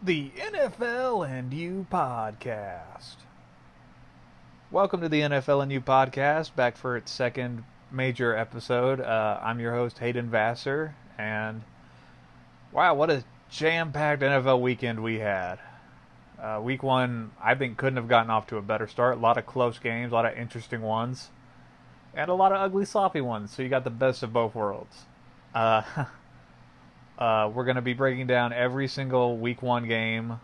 The NFLandU podcast. Welcome to the NFLandU podcast, back for its second major episode. I'm your host, Hayden Vassar, and wow, what a jam-packed NFL weekend we had. Week one, I think, couldn't have gotten off to a better start. A lot of close games, a lot of interesting ones, and a lot of ugly, sloppy ones, so you got the best of both worlds. We're going to be breaking down every single week one game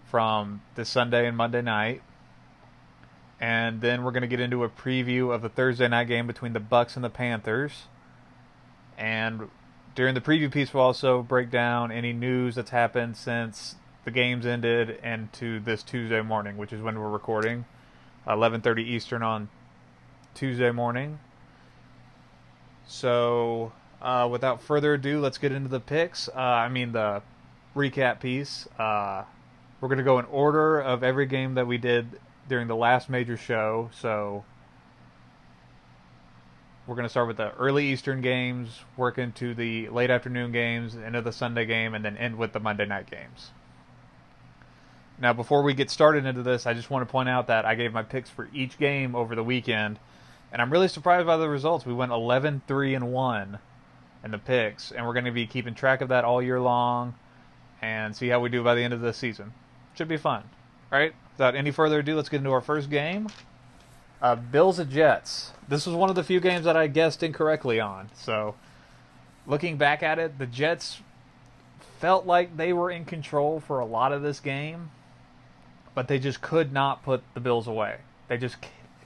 from this Sunday and Monday night. And then we're going to get into a preview of the Thursday night game between the Bucs and the Panthers. And during the preview piece, we'll also break down any news that's happened since the games ended and to this Tuesday morning, which is when we're recording, 11:30 Eastern on Tuesday morning. So without further ado, let's get into the picks. The recap piece. We're going to go in order of every game that we did during the last major show. So we're going to start with the early Eastern games, work into the late afternoon games, into the Sunday game, and then end with the Monday night games. Now, before we get started into this, I just want to point out that I gave my picks for each game over the weekend, and I'm really surprised by the results. We went 11-3-1 in the picks, and we're going to be keeping track of that all year long and see how we do by the end of the season. Should be fun. All right, without any further ado, let's get into our first game. Bills and Jets. This was one of the few games that I guessed incorrectly on. So, looking back at it, the Jets felt like they were in control for a lot of this game, but they just could not put the Bills away. They just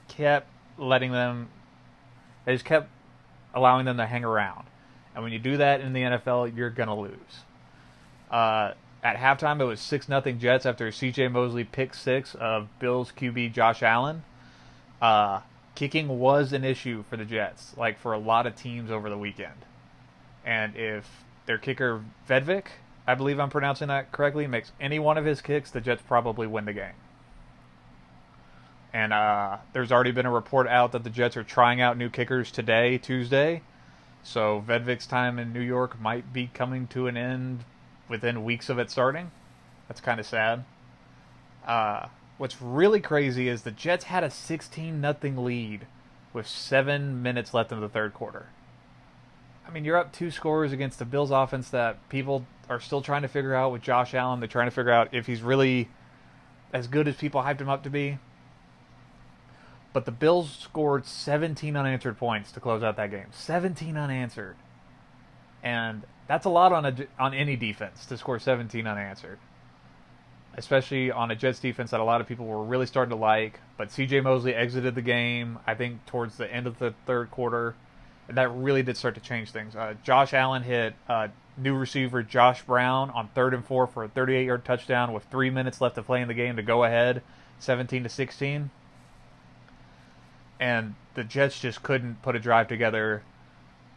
kept allowing them to hang around. And when you do that in the NFL, you're going to lose. At halftime, it was 6-0 Jets after C.J. Mosley picked six of Bills QB Josh Allen. Kicking was an issue for the Jets, like for a lot of teams over the weekend. And if their kicker, Vedvik, I believe I'm pronouncing that correctly, makes any one of his kicks, the Jets probably win the game. And there's already been a report out that the Jets are trying out new kickers today, Tuesday. So Vedvik's time in New York might be coming to an end within weeks of it starting. That's kind of sad. What's really crazy is the Jets had a 16-0 lead with 7 minutes left in the third quarter. I mean, you're up 2 scores against the Bills offense that people are still trying to figure out with Josh Allen. They're trying to figure out if he's really as good as people hyped him up to be. But the Bills scored 17 unanswered points to close out that game. 17 unanswered. And that's a lot on any defense to score 17 unanswered. Especially on a Jets defense that a lot of people were really starting to like. But C.J. Mosley exited the game, I think, towards the end of the third quarter. And that really did start to change things. Josh Allen hit new receiver Josh Brown on 3rd and 4 for a 38-yard touchdown with 3 minutes left to play in the game to go ahead 17-16. And the Jets just couldn't put a drive together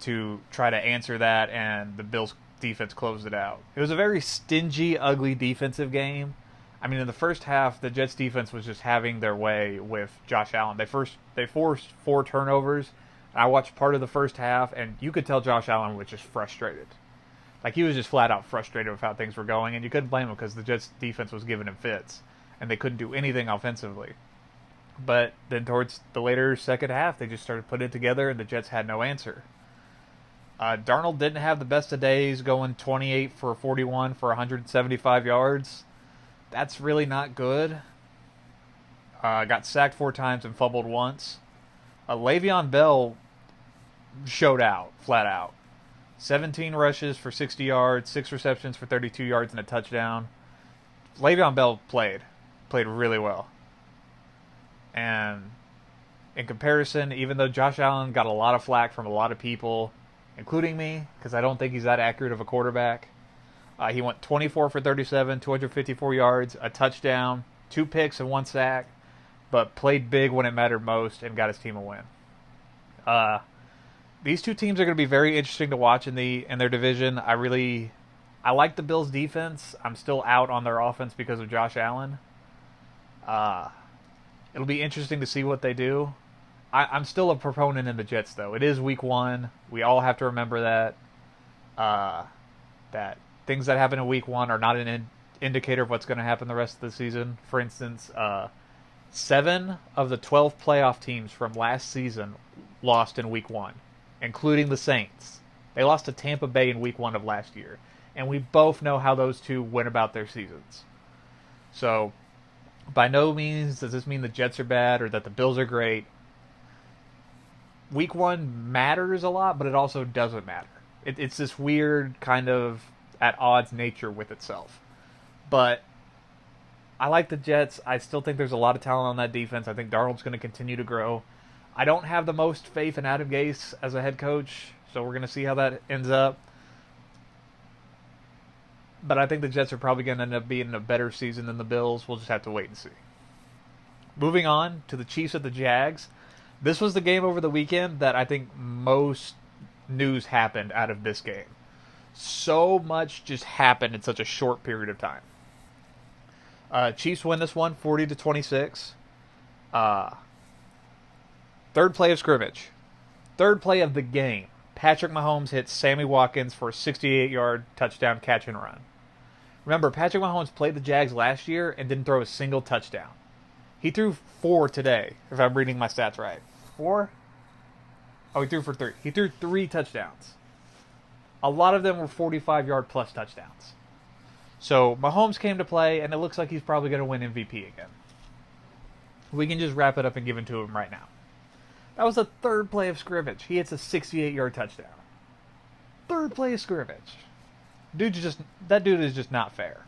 to try to answer that, and the Bills' defense closed it out. It was a very stingy, ugly defensive game. I mean, in the first half, the Jets' defense was just having their way with Josh Allen. They forced 4 turnovers. I watched part of the first half, and you could tell Josh Allen was just frustrated. Like, he was just flat out frustrated with how things were going, and you couldn't blame him because the Jets' defense was giving him fits, and they couldn't do anything offensively. But then towards the later second half, they just started putting it together, and the Jets had no answer. Darnold didn't have the best of days, going 28 for 41 for 175 yards. That's really not good. Got sacked 4 times and fumbled once. Le'Veon Bell showed out, flat out. 17 rushes for 60 yards, 6 receptions for 32 yards, and a touchdown. Le'Veon Bell played really well. And in comparison, even though Josh Allen got a lot of flack from a lot of people, including me, because I don't think he's that accurate of a quarterback, he went 24 for 37, 254 yards, a touchdown, 2 picks and 1 sack, but played big when it mattered most and got his team a win. These two teams are going to be very interesting to watch in their division. I like the Bills' defense. I'm still out on their offense because of Josh Allen. It'll be interesting to see what they do. I'm still a proponent in the Jets, though. It is week one. We all have to remember that. That things that happen in week one are not an indicator of what's going to happen the rest of the season. For instance, 7 of the 12 playoff teams from last season lost in Week 1, including the Saints. They lost to Tampa Bay in Week 1 of last year. And we both know how those two went about their seasons. So, by no means does this mean the Jets are bad or that the Bills are great. Week 1 matters a lot, but it also doesn't matter. It's this weird kind of at odds nature with itself. But I like the Jets. I still think there's a lot of talent on that defense. I think Darnold's going to continue to grow. I don't have the most faith in Adam Gase as a head coach, so we're going to see how that ends up. But I think the Jets are probably going to end up being a better season than the Bills. We'll just have to wait and see. Moving on to the Chiefs at the Jags. This was the game over the weekend that I think most news happened out of this game. So much just happened in such a short period of time. Chiefs win this one, 40-26. Third play of scrimmage. Third play of the game. Patrick Mahomes hits Sammy Watkins for a 68-yard touchdown catch and run. Remember, Patrick Mahomes played the Jags last year and didn't throw a single touchdown. He threw 4 today, if I'm reading my stats right. 4? Oh, he threw for 3. He threw 3 touchdowns. A lot of them were 45-yard plus touchdowns. So Mahomes came to play, and it looks like he's probably going to win MVP again. We can just wrap it up and give it to him right now. That was the third play of scrimmage. He hits a 68-yard touchdown. Third play of scrimmage. That dude is just not fair.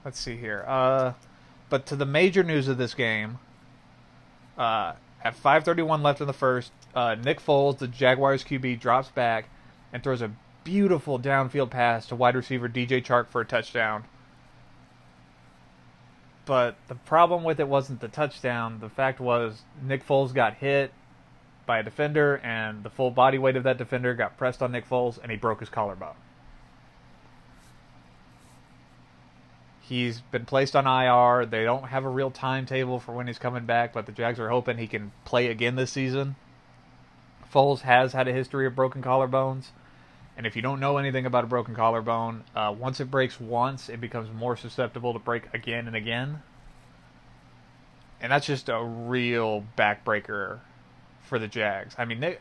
Let's see here. But to the major news of this game, at 5:31 left in the first, Nick Foles, the Jaguars QB, drops back and throws a beautiful downfield pass to wide receiver DJ Chark for a touchdown. But the problem with it wasn't the touchdown. The fact was Nick Foles got hit by a defender, and the full body weight of that defender got pressed on Nick Foles, and he broke his collarbone. He's been placed on IR. They don't have a real timetable for when he's coming back, but the Jags are hoping he can play again this season. Foles has had a history of broken collarbones, and if you don't know anything about a broken collarbone, once it breaks once, it becomes more susceptible to break again and again. And that's just a real backbreaker for the Jags. I mean,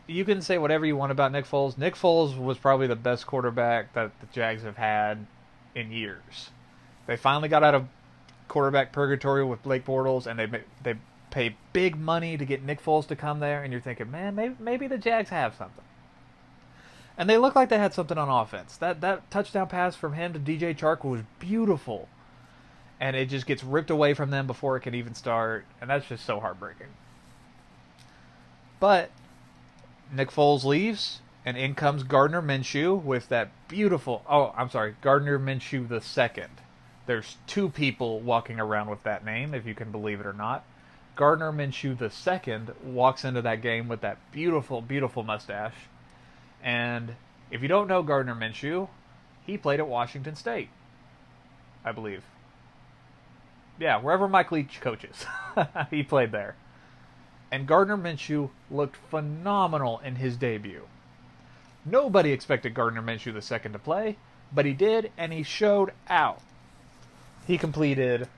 you can say whatever you want about Nick Foles. Nick Foles was probably the best quarterback that the Jags have had in years. They finally got out of quarterback purgatory with Blake Bortles, and they pay big money to get Nick Foles to come there, and you're thinking, man, maybe the Jags have something. And they look like they had something on offense. That touchdown pass from him to DJ Chark was beautiful. And it just gets ripped away from them before it can even start, and that's just so heartbreaking. But Nick Foles leaves, and in comes Gardner Minshew with that beautiful... Gardner Minshew the second. There's 2 people walking around with that name, if you can believe it or not. Gardner Minshew the second walks into that game with that beautiful, beautiful mustache. And if you don't know Gardner Minshew, he played at Washington State, I believe. Yeah, wherever Mike Leach coaches, he played there. And Gardner Minshew looked phenomenal in his debut. Nobody expected Gardner Minshew II to play, but he did, and he showed out. He completed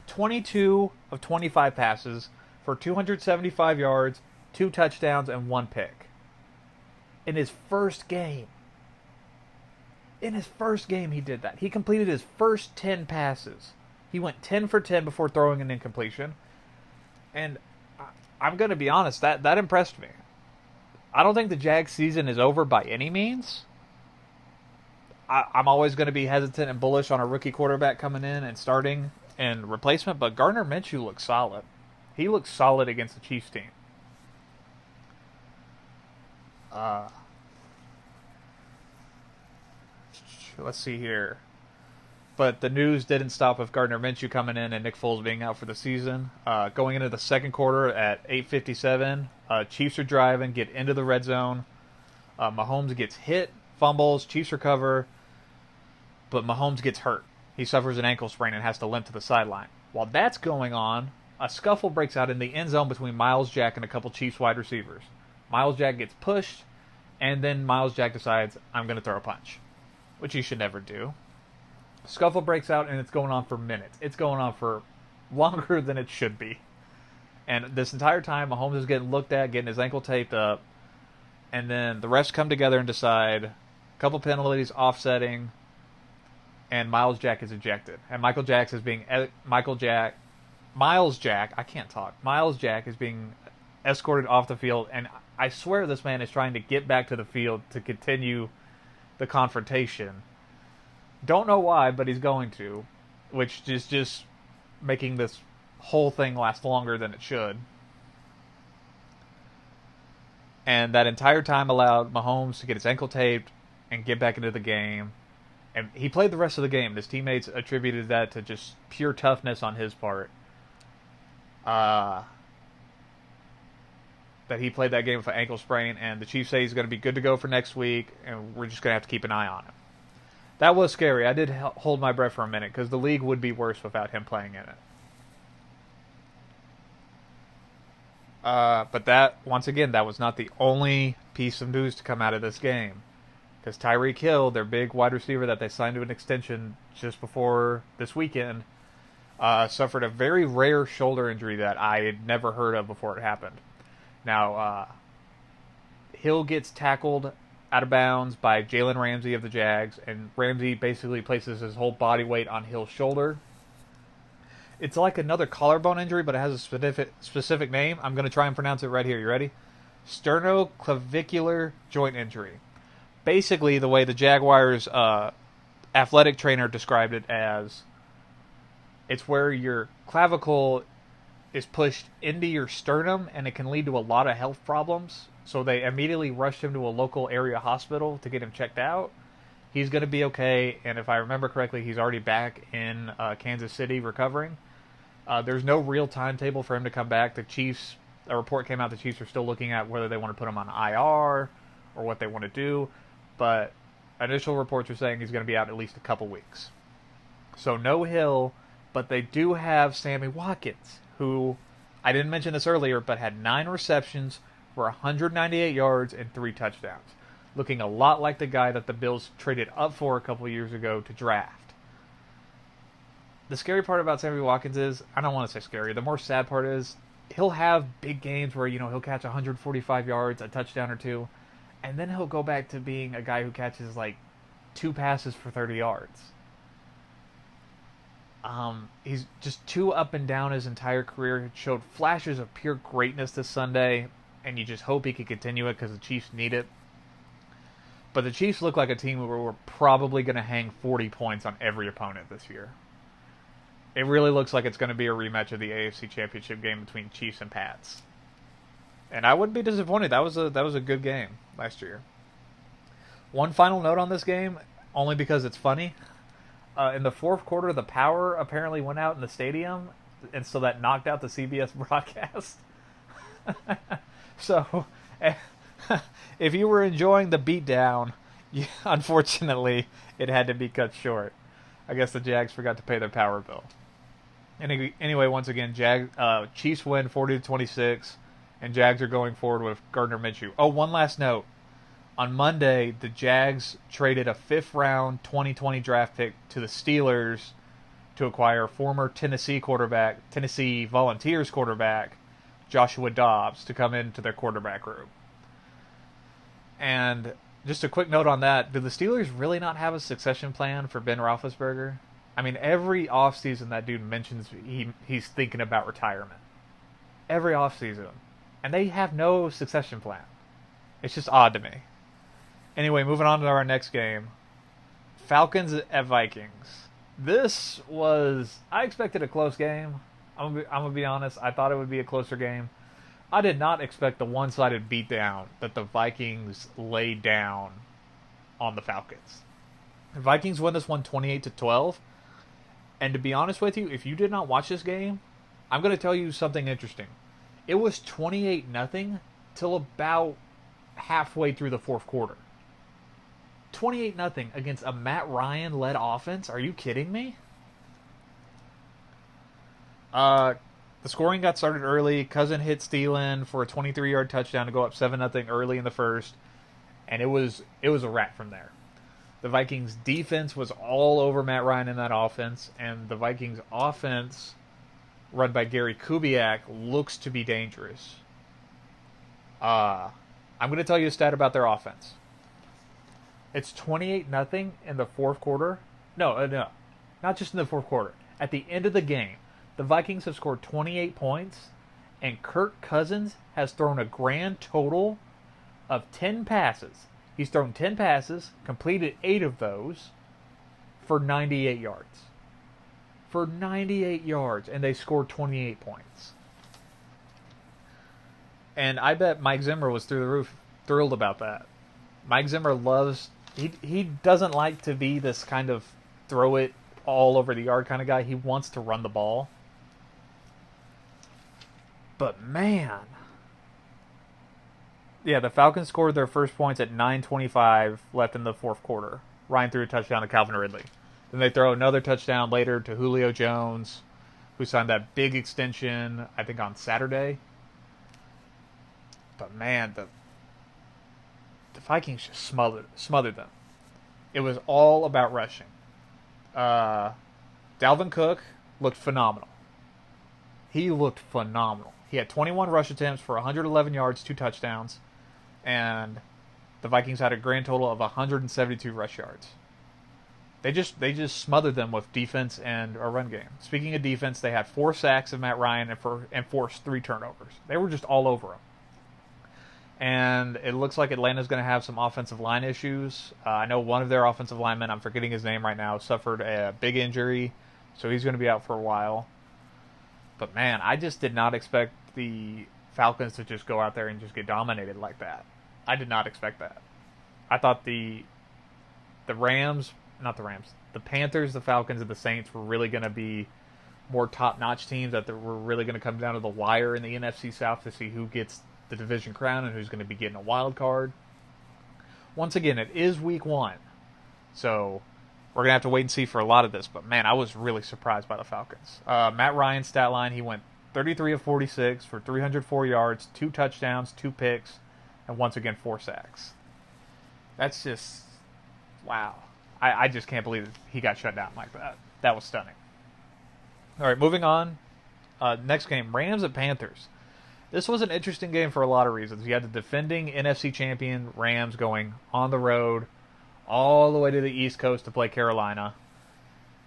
22 of 25 passes for 275 yards, 2 touchdowns, and 1 pick. In his first game. In his first game, he did that. He completed his first 10 passes. He went 10 for 10 before throwing an incompletion. And I'm going to be honest, that impressed me. I don't think the Jags season is over by any means. I'm always going to be hesitant and bullish on a rookie quarterback coming in and starting and replacement, but Gardner Minshew looks solid. He looks solid against the Chiefs team. Let's see here. But the news didn't stop with Gardner Minshew coming in and Nick Foles being out for the season. Going into the second quarter at 8:57, Chiefs are driving, get into the red zone. Mahomes gets hit, fumbles, Chiefs recover, but Mahomes gets hurt. He suffers an ankle sprain and has to limp to the sideline. While that's going on, a scuffle breaks out in the end zone between Myles Jack and a couple Chiefs wide receivers. Myles Jack gets pushed, and then Myles Jack decides, I'm going to throw a punch. which he should never do. Scuffle breaks out, and it's going on for minutes. It's going on for longer than it should be. And this entire time, Mahomes is getting looked at, getting his ankle taped up, and then the refs come together and decide a couple penalties, offsetting, and Miles Jack is ejected. And Miles Jack is being escorted off the field, and I swear this man is trying to get back to the field to continue the confrontation. Don't know why, but he's going to, which is just making this whole thing last longer than it should. And that entire time allowed Mahomes to get his ankle taped and get back into the game. And he played the rest of the game. His teammates attributed that to just pure toughness on his part. That he played that game with an ankle sprain, and the Chiefs say he's going to be good to go for next week, and we're just going to have to keep an eye on him. That was scary. I did hold my breath for a minute, because the league would be worse without him playing in it. But that, once again, that was not the only piece of news to come out of this game. Because Tyreek Hill, their big wide receiver that they signed to an extension just before this weekend, suffered a very rare shoulder injury that I had never heard of before it happened. Now, Hill gets tackled out of bounds by Jalen Ramsey of the Jags, and Ramsey basically places his whole body weight on Hill's shoulder. It's like another collarbone injury, but it has a specific name. I'm going to try and pronounce it right here. You ready? Sternoclavicular joint injury. Basically, the way the Jaguars' athletic trainer described it as, it's where your clavicle is pushed into your sternum, and it can lead to a lot of health problems. So they immediately rushed him to a local area hospital to get him checked out. He's going to be okay, and if I remember correctly, he's already back in Kansas City recovering. There's no real timetable for him to come back. A report came out the Chiefs are still looking at whether they want to put him on IR or what they want to do, but initial reports are saying he's going to be out at least a couple weeks. So no Hill, but they do have Sammy Watkins, who, I didn't mention this earlier, but had 9 receptions for 198 yards and 3 touchdowns. Looking a lot like the guy that the Bills traded up for a couple years ago to draft. The scary part about Sammy Watkins is, I don't want to say scary, the more sad part is, he'll have big games where, he'll catch 145 yards, a touchdown or 2, and then he'll go back to being a guy who catches like 2 passes for 30 yards. He's just too up and down his entire career. Showed flashes of pure greatness this Sunday, and you just hope he can continue it because the Chiefs need it. But the Chiefs look like a team where we're probably going to hang 40 points on every opponent this year. It really looks like it's going to be a rematch of the AFC Championship game between Chiefs and Pats. And I wouldn't be disappointed. That was a good game last year. One final note on this game, only because it's funny. In the fourth quarter, the power apparently went out in the stadium, and so that knocked out the CBS broadcast. So, if you were enjoying the beatdown, unfortunately, it had to be cut short. I guess the Jags forgot to pay their power bill. Anyway, once again, Chiefs win 40-26, and Jags are going forward with Gardner Minshew. Oh, one last note. On Monday, the Jags traded a 5th-round 2020 draft pick to the Steelers to acquire former Tennessee Volunteers quarterback, Joshua Dobbs, to come into their quarterback room. And just a quick note on that, do the Steelers really not have a succession plan for Ben Roethlisberger? I mean, every offseason that dude mentions he's thinking about retirement. Every offseason. And they have no succession plan. It's just odd to me. Anyway, moving on to our next game. Falcons at Vikings. This was... I expected a close game. I'm going to be honest. I thought it would be a closer game. I did not expect the one-sided beatdown that the Vikings laid down on the Falcons. The Vikings won this one 28-12. And to be honest with you, if you did not watch this game, I'm going to tell you something interesting. It was 28-0 till about halfway through the fourth quarter. 28-0 against a Matt Ryan-led offense? Are you kidding me? The scoring got started early. Cousin hit Thielen for a 23-yard touchdown to go up 7-0 early in the first. And it was a wrap from there. The Vikings defense was all over Matt Ryan in that offense, and the Vikings offense, run by Gary Kubiak, looks to be dangerous. I'm going to tell you a stat about their offense. It's 28-0 in the fourth quarter. No, not just in the fourth quarter. At the end of the game, the Vikings have scored 28 points, and Kirk Cousins has thrown a grand total of 10 passes. He's thrown 10 passes, completed 8 of those for 98 yards. For 98 yards, and they scored 28 points. And I bet Mike Zimmer was through the roof thrilled about that. Mike Zimmer loves... He doesn't like to be this kind of throw it all over the yard kind of guy. He wants to run the ball. But man... Yeah, the Falcons scored their first points at 9:25 left in the fourth quarter. Ryan threw a touchdown to Calvin Ridley. Then they throw another touchdown later to Julio Jones, who signed that big extension, I think, on Saturday. But man, the Vikings just smothered them. It was all about rushing. Dalvin Cook looked phenomenal. He looked phenomenal. He had 21 rush attempts for 111 yards, 2 touchdowns, and the Vikings had a grand total of 172 rush yards. They just smothered them with defense and a run game. Speaking of defense, they had 4 sacks of Matt Ryan and forced 3 turnovers. They were just all over him. And it looks like Atlanta's going to have some offensive line issues. I know one of their offensive linemen, I'm forgetting his name right now, suffered a big injury, so he's going to be out for a while. But man, I just did not expect the Falcons to just go out there and just get dominated like that. I did not expect that. I thought the Panthers, the Falcons, and the Saints were really going to be more top-notch teams, that were really going to come down to the wire in the NFC South to see who gets the division crown and who's going to be getting a wild card. Once again, it is week 1, so we're going to have to wait and see for a lot of this. But man, I was really surprised by the Falcons. Matt Ryan's stat line, he went 33 of 46 for 304 yards, 2 touchdowns, 2 picks, and once again 4 sacks. That's just, wow. I just can't believe he got shut down like that. That was stunning. All right, moving on. Next game, Rams and Panthers. This was an interesting game for a lot of reasons. You had the defending NFC champion Rams going on the road all the way to the East Coast to play Carolina.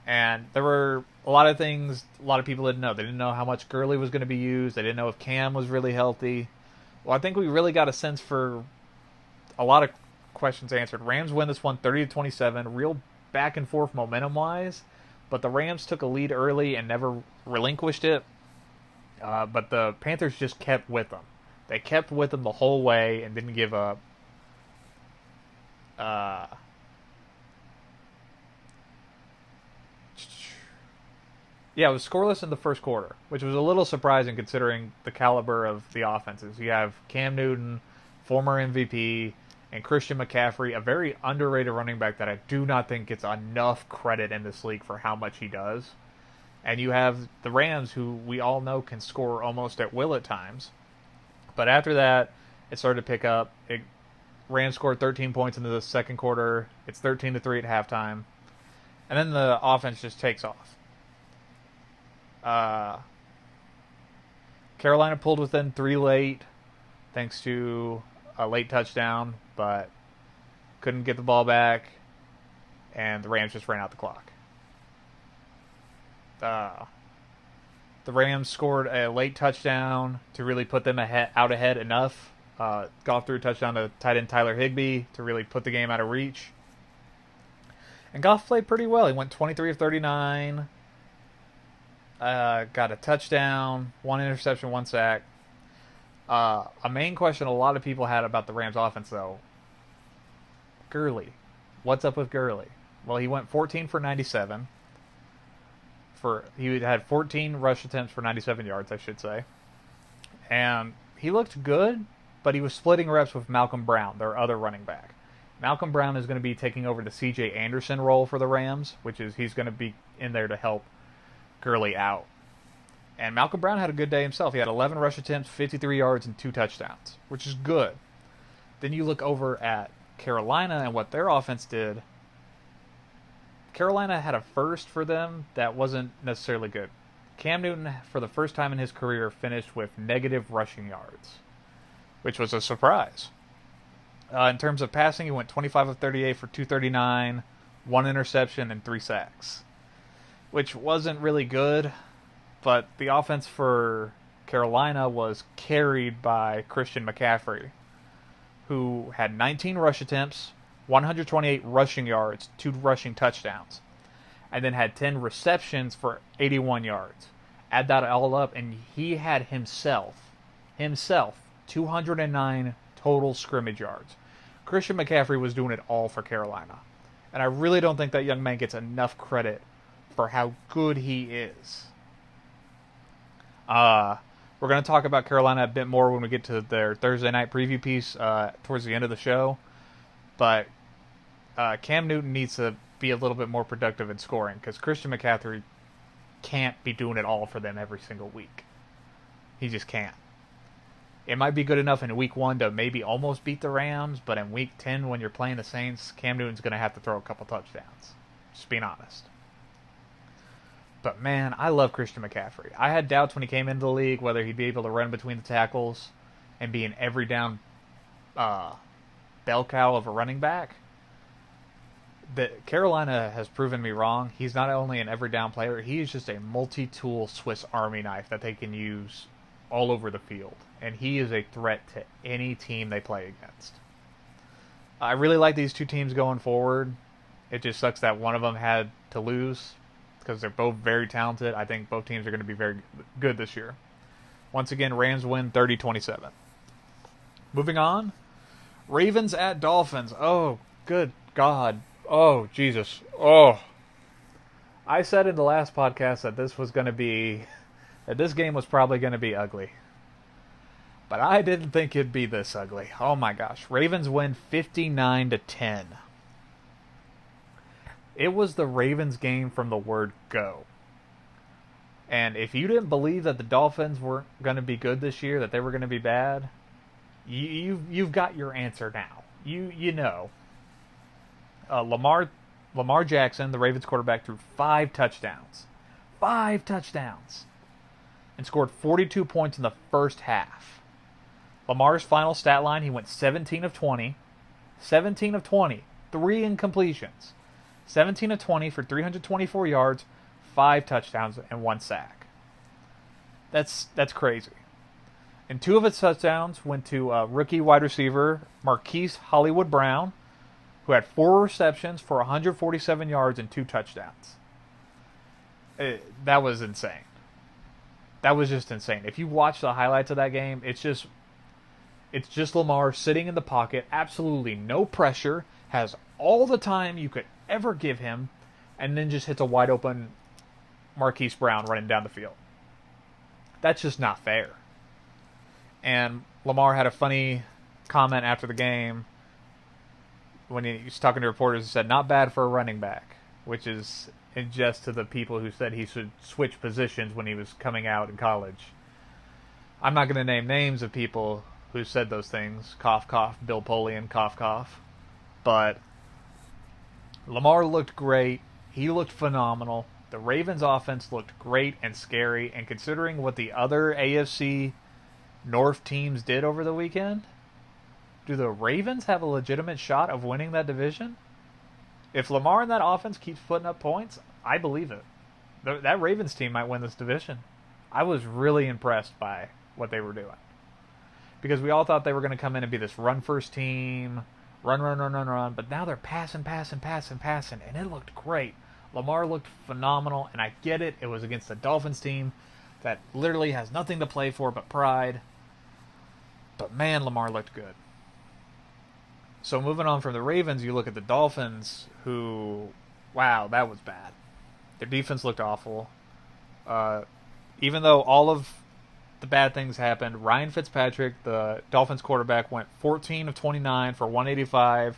And there were a lot of things a lot of people didn't know. They didn't know how much Gurley was going to be used. They didn't know if Cam was really healthy. Well, I think we really got a sense for a lot of questions answered. Rams win this one 30-27, real back and forth momentum-wise. But the Rams took a lead early and never relinquished it. But the Panthers just kept with them. They kept with them the whole way and didn't give up. Yeah, it was scoreless in the first quarter, which was a little surprising considering the caliber of the offenses. You have Cam Newton, former MVP, and Christian McCaffrey, a very underrated running back that I do not think gets enough credit in this league for how much he does. And you have the Rams, who we all know can score almost at will at times. But after that, it started to pick up. Rams scored 13 points into the second quarter. It's 13-3 at halftime. And then the offense just takes off. Carolina pulled within 3 late, thanks to a late touchdown, but couldn't get the ball back, and the Rams just ran out the clock. The Rams scored a late touchdown to really put them out ahead enough. Goff threw a touchdown to tight end Tyler Higbee to really put the game out of reach. And Goff played pretty well. He went 23 of 39. Got a touchdown, 1 interception, 1 sack. A main question a lot of people had about the Rams offense, though, Gurley. What's up with Gurley? Well, he went 14 for 97. He had 14 rush attempts for 97 yards, I should say. And he looked good, but he was splitting reps with Malcolm Brown, their other running back. Malcolm Brown is going to be taking over the C.J. Anderson role for the Rams, which is he's going to be in there to help Gurley out. And Malcolm Brown had a good day himself. He had 11 rush attempts, 53 yards, and 2 touchdowns, which is good. Then you look over at Carolina and what their offense did. Carolina had a first for them that wasn't necessarily good. Cam Newton, for the first time in his career, finished with negative rushing yards, which was a surprise. In terms of passing, he went 25 of 38 for 239, 1 interception, and 3 sacks, which wasn't really good, but the offense for Carolina was carried by Christian McCaffrey, who had 19 rush attempts, 128 rushing yards, 2 rushing touchdowns, and then had 10 receptions for 81 yards. Add that all up, and he had himself 209 total scrimmage yards. Christian McCaffrey was doing it all for Carolina. And I really don't think that young man gets enough credit for how good he is. We're going to talk about Carolina a bit more when we get to their Thursday night preview piece towards the end of the show. But Cam Newton needs to be a little bit more productive in scoring because Christian McCaffrey can't be doing it all for them every single week. He just can't. It might be good enough in week 1 to maybe almost beat the Rams, but in week 10 when you're playing the Saints, Cam Newton's going to have to throw a couple touchdowns. Just being honest. But man, I love Christian McCaffrey. I had doubts when he came into the league whether he'd be able to run between the tackles and be an every down bell cow of a running back. Carolina has proven me wrong. He's not only an every down player, he's just a multi-tool Swiss Army knife that they can use all over the field. And he is a threat to any team they play against. I really like these two teams going forward. It just sucks that one of them had to lose because they're both very talented. I think both teams are going to be very good this year. Once again, Rams win 30-27. Moving on, Ravens at Dolphins. Oh, good God. Oh, Jesus. Oh. I said in the last podcast that this game was probably going to be ugly. But I didn't think it'd be this ugly. Oh my gosh. Ravens win 59-10. It was the Ravens game from the word go. And if you didn't believe that the Dolphins weren't going to be good this year, that they were going to be bad, you've got your answer now. You know. Lamar Jackson, the Ravens quarterback, threw 5 touchdowns. 5 touchdowns. And scored 42 points in the first half. Lamar's final stat line, he went 17 of 20. 17 of 20. 3 incompletions. 17 of 20 for 324 yards, 5 touchdowns, and 1 sack. That's crazy. And 2 of his touchdowns went to rookie wide receiver Marquise Hollywood Brown, who had 4 receptions for 147 yards and 2 touchdowns. That was insane. That was just insane. If you watch the highlights of that game, it's just Lamar sitting in the pocket, absolutely no pressure, has all the time you could ever give him, and then just hits a wide open Marquise Brown running down the field. That's just not fair. And Lamar had a funny comment after the game when he was talking to reporters. He said, "Not bad for a running back," which is in jest to the people who said he should switch positions when he was coming out in college. I'm not going to name names of people who said those things. Cough, cough, Bill Polian, cough, cough. But Lamar looked great. He looked phenomenal. The Ravens offense looked great and scary. And considering what the other AFC North teams did over the weekend, do the Ravens have a legitimate shot of winning that division? If Lamar and that offense keeps putting up points, I believe it. That Ravens team might win this division. I was really impressed by what they were doing. Because we all thought they were going to come in and be this run-first team, run, but now they're passing, and it looked great. Lamar looked phenomenal, and I get it. It was against the Dolphins team that literally has nothing to play for but pride. But man, Lamar looked good. So moving on from the Ravens, you look at the Dolphins, who, wow, that was bad. Their defense looked awful. Even though all of the bad things happened, Ryan Fitzpatrick, the Dolphins quarterback, went 14 of 29 for 185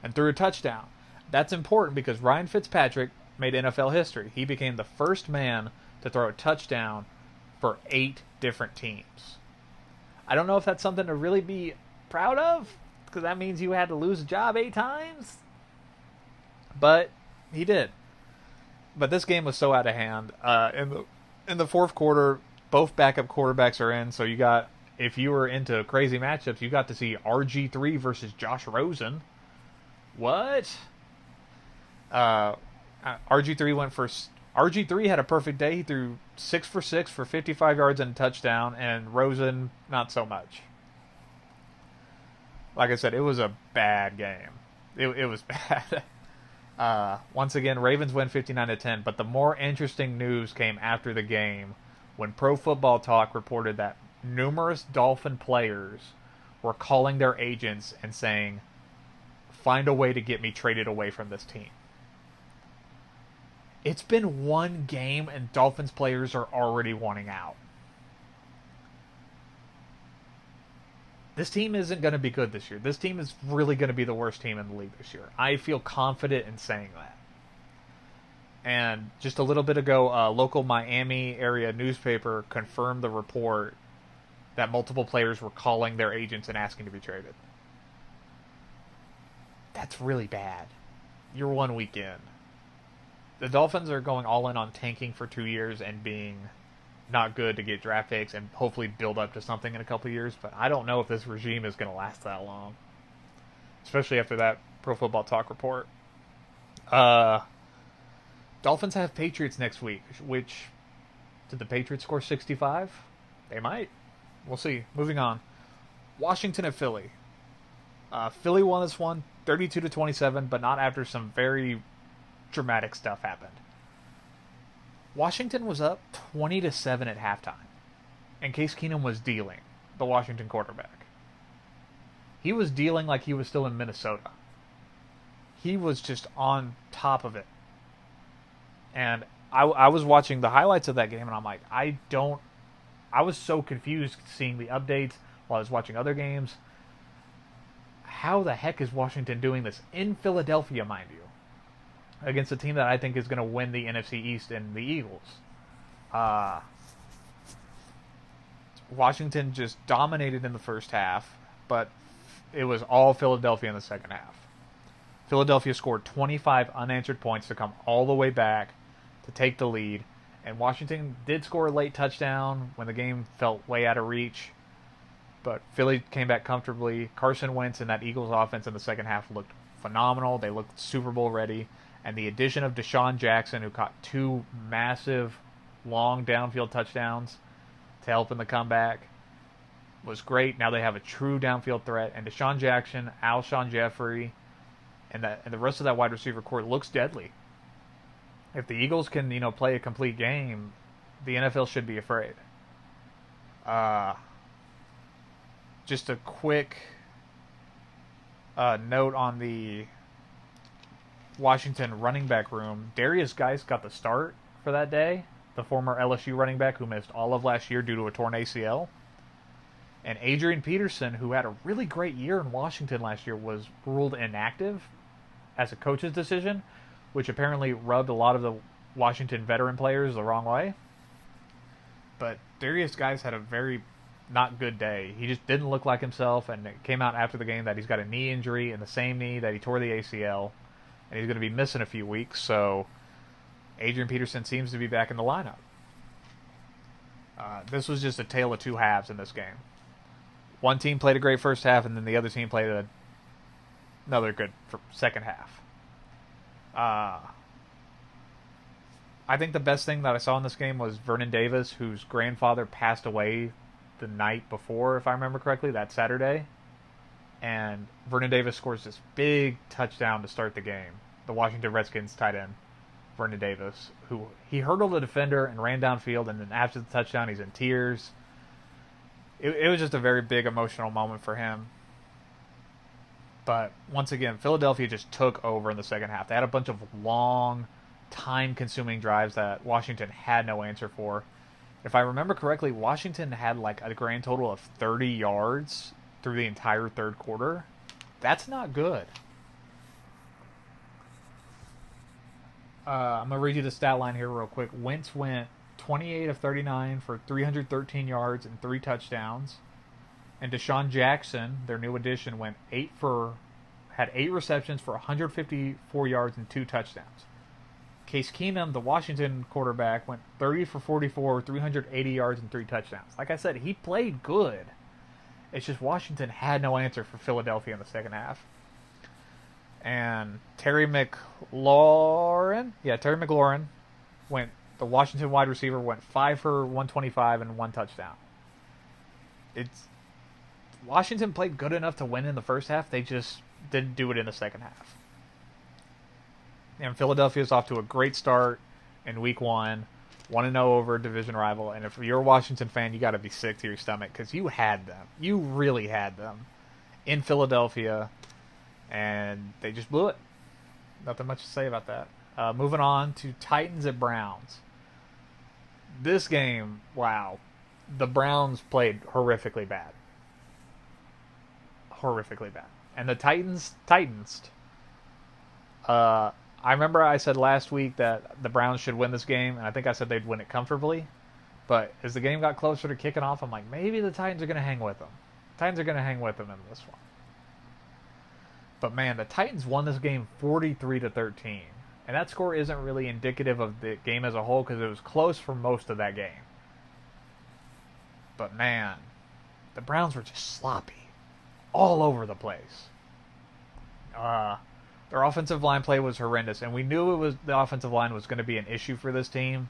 and threw a touchdown. That's important because Ryan Fitzpatrick made NFL history. He became the first man to throw a touchdown for 8 different teams. I don't know if that's something to really be proud of, because that means you had to lose a job 8 times. But he did. But this game was so out of hand. In the fourth quarter, both backup quarterbacks are in, so you got, if you were into crazy matchups, you got to see RG3 versus Josh Rosen. What? RG3 went for... RG3 had a perfect day. He threw 6 for 6 for 55 yards and a touchdown, and Rosen, not so much. Like I said, it was a bad game. It was bad. Once again, Ravens win 59-10, but the more interesting news came after the game when Pro Football Talk reported that numerous Dolphin players were calling their agents and saying, find a way to get me traded away from this team. It's been one game and Dolphins players are already wanting out. This team isn't going to be good this year. This team is really going to be the worst team in the league this year. I feel confident in saying that. And just a little bit ago, a local Miami area newspaper confirmed the report that multiple players were calling their agents and asking to be traded. That's really bad. You're 1 week in. The Dolphins are going all in on tanking for 2 years and being not good to get draft picks and hopefully build up to something in a couple of years, but I don't know if this regime is going to last that long. Especially after that Pro Football Talk report. Dolphins have Patriots next week, which, did the Patriots score 65? They might. We'll see. Moving on. Washington at Philly. Philly won this one 32-27, but not after some very dramatic stuff happened. Washington was up 20-7 at halftime, and Case Keenum was dealing, the Washington quarterback. He was dealing like he was still in Minnesota. He was just on top of it. And I was watching the highlights of that game, and I'm like, I was so confused seeing the updates while I was watching other games. How the heck is Washington doing this in Philadelphia, mind you, against a team that I think is going to win the NFC East and the Eagles? Washington just dominated in the first half, but it was all Philadelphia in the second half. Philadelphia scored 25 unanswered points to come all the way back to take the lead, and Washington did score a late touchdown when the game felt way out of reach, but Philly came back comfortably. Carson Wentz and that Eagles offense in the second half looked phenomenal. They looked Super Bowl ready, and the addition of Deshaun Jackson, who caught 2 massive, long downfield touchdowns to help in the comeback, was great. Now they have a true downfield threat, and Deshaun Jackson, Alshon Jeffrey, and the rest of that wide receiver core looks deadly. If the Eagles can, play a complete game, the NFL should be afraid. Just a quick note on the Washington running back room. Darius Geis got the start for that day, the former LSU running back who missed all of last year due to a torn ACL. And Adrian Peterson, who had a really great year in Washington last year, was ruled inactive as a coach's decision, which apparently rubbed a lot of the Washington veteran players the wrong way. But Darius Geis had a very not good day. He just didn't look like himself, and it came out after the game that he's got a knee injury in the same knee that he tore the ACL, and he's going to be missing a few weeks, so Adrian Peterson seems to be back in the lineup. This was just a tale of two halves in this game. One team played a great first half, and then the other team played another good second half. I think the best thing that I saw in this game was Vernon Davis, whose grandfather passed away the night before, if I remember correctly, that Saturday. And Vernon Davis scores this big touchdown to start the game. The Washington Redskins tight end, Vernon Davis, who he hurdled a defender and ran downfield, and then after the touchdown, he's in tears. It was just a very big emotional moment for him. But once again, Philadelphia just took over in the second half. They had a bunch of long, time-consuming drives that Washington had no answer for. If I remember correctly, Washington had like a grand total of 30 yards through the entire third quarter. That's not good. I'm going to read you the stat line here real quick. Wentz went 28 of 39 for 313 yards and 3 touchdowns. And Deshaun Jackson, their new addition, had 8 receptions for 154 yards and 2 touchdowns. Case Keenum, the Washington quarterback, went 30 for 44, 380 yards, and 3 touchdowns. Like I said, he played good. It's just Washington had no answer for Philadelphia in the second half. And Terry McLaurin, the Washington wide receiver, went 5 for 125 and 1 touchdown. Washington played good enough to win in the first half. They just didn't do it in the second half. And Philadelphia's off to a great start in week 1. 1-0 over a division rival. And if you're a Washington fan, you got to be sick to your stomach because you had them. You really had them in Philadelphia. And they just blew it. Nothing much to say about that. Moving on to Titans at Browns. This game, wow. The Browns played horrifically bad. And the Titans. I remember I said last week that the Browns should win this game, and I think I said they'd win it comfortably. But as the game got closer to kicking off, I'm like, maybe the Titans are going to hang with them. Titans are going to hang with them in this one. But man, the Titans won this game 43-13. And that score isn't really indicative of the game as a whole because it was close for most of that game. But man, the Browns were just sloppy. All over the place. Their offensive line play was horrendous, and we knew the offensive line was going to be an issue for this team.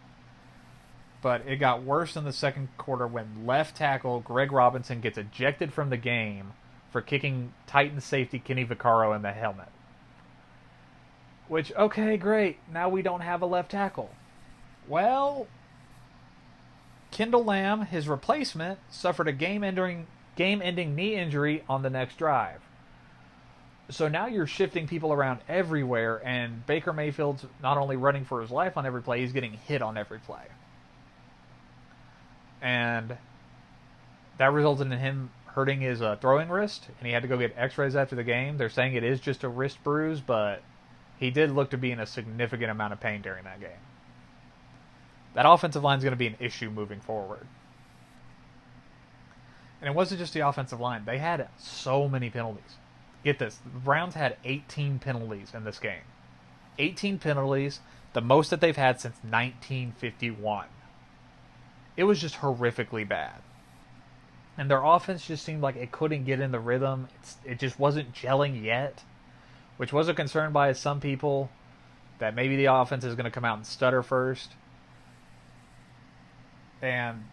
But it got worse in the second quarter when left tackle Greg Robinson gets ejected from the game for kicking Titans safety Kenny Vaccaro in the helmet. Which, okay, great. Now we don't have a left tackle. Well, Kendall Lamb, his replacement, suffered a game-ending knee injury on the next drive. So now you're shifting people around everywhere, and Baker Mayfield's not only running for his life on every play, he's getting hit on every play. And that resulted in him hurting his throwing wrist, and he had to go get x-rays after the game. They're saying it is just a wrist bruise, but he did look to be in a significant amount of pain during that game. That offensive line is going to be an issue moving forward. And it wasn't just the offensive line. They had so many penalties. Get this. The Browns had 18 penalties in this game. 18 penalties, the most that they've had since 1951. It was just horrifically bad. And their offense just seemed like it couldn't get in the rhythm. It just wasn't gelling yet, which was a concern by some people that maybe the offense is going to come out and stutter first. And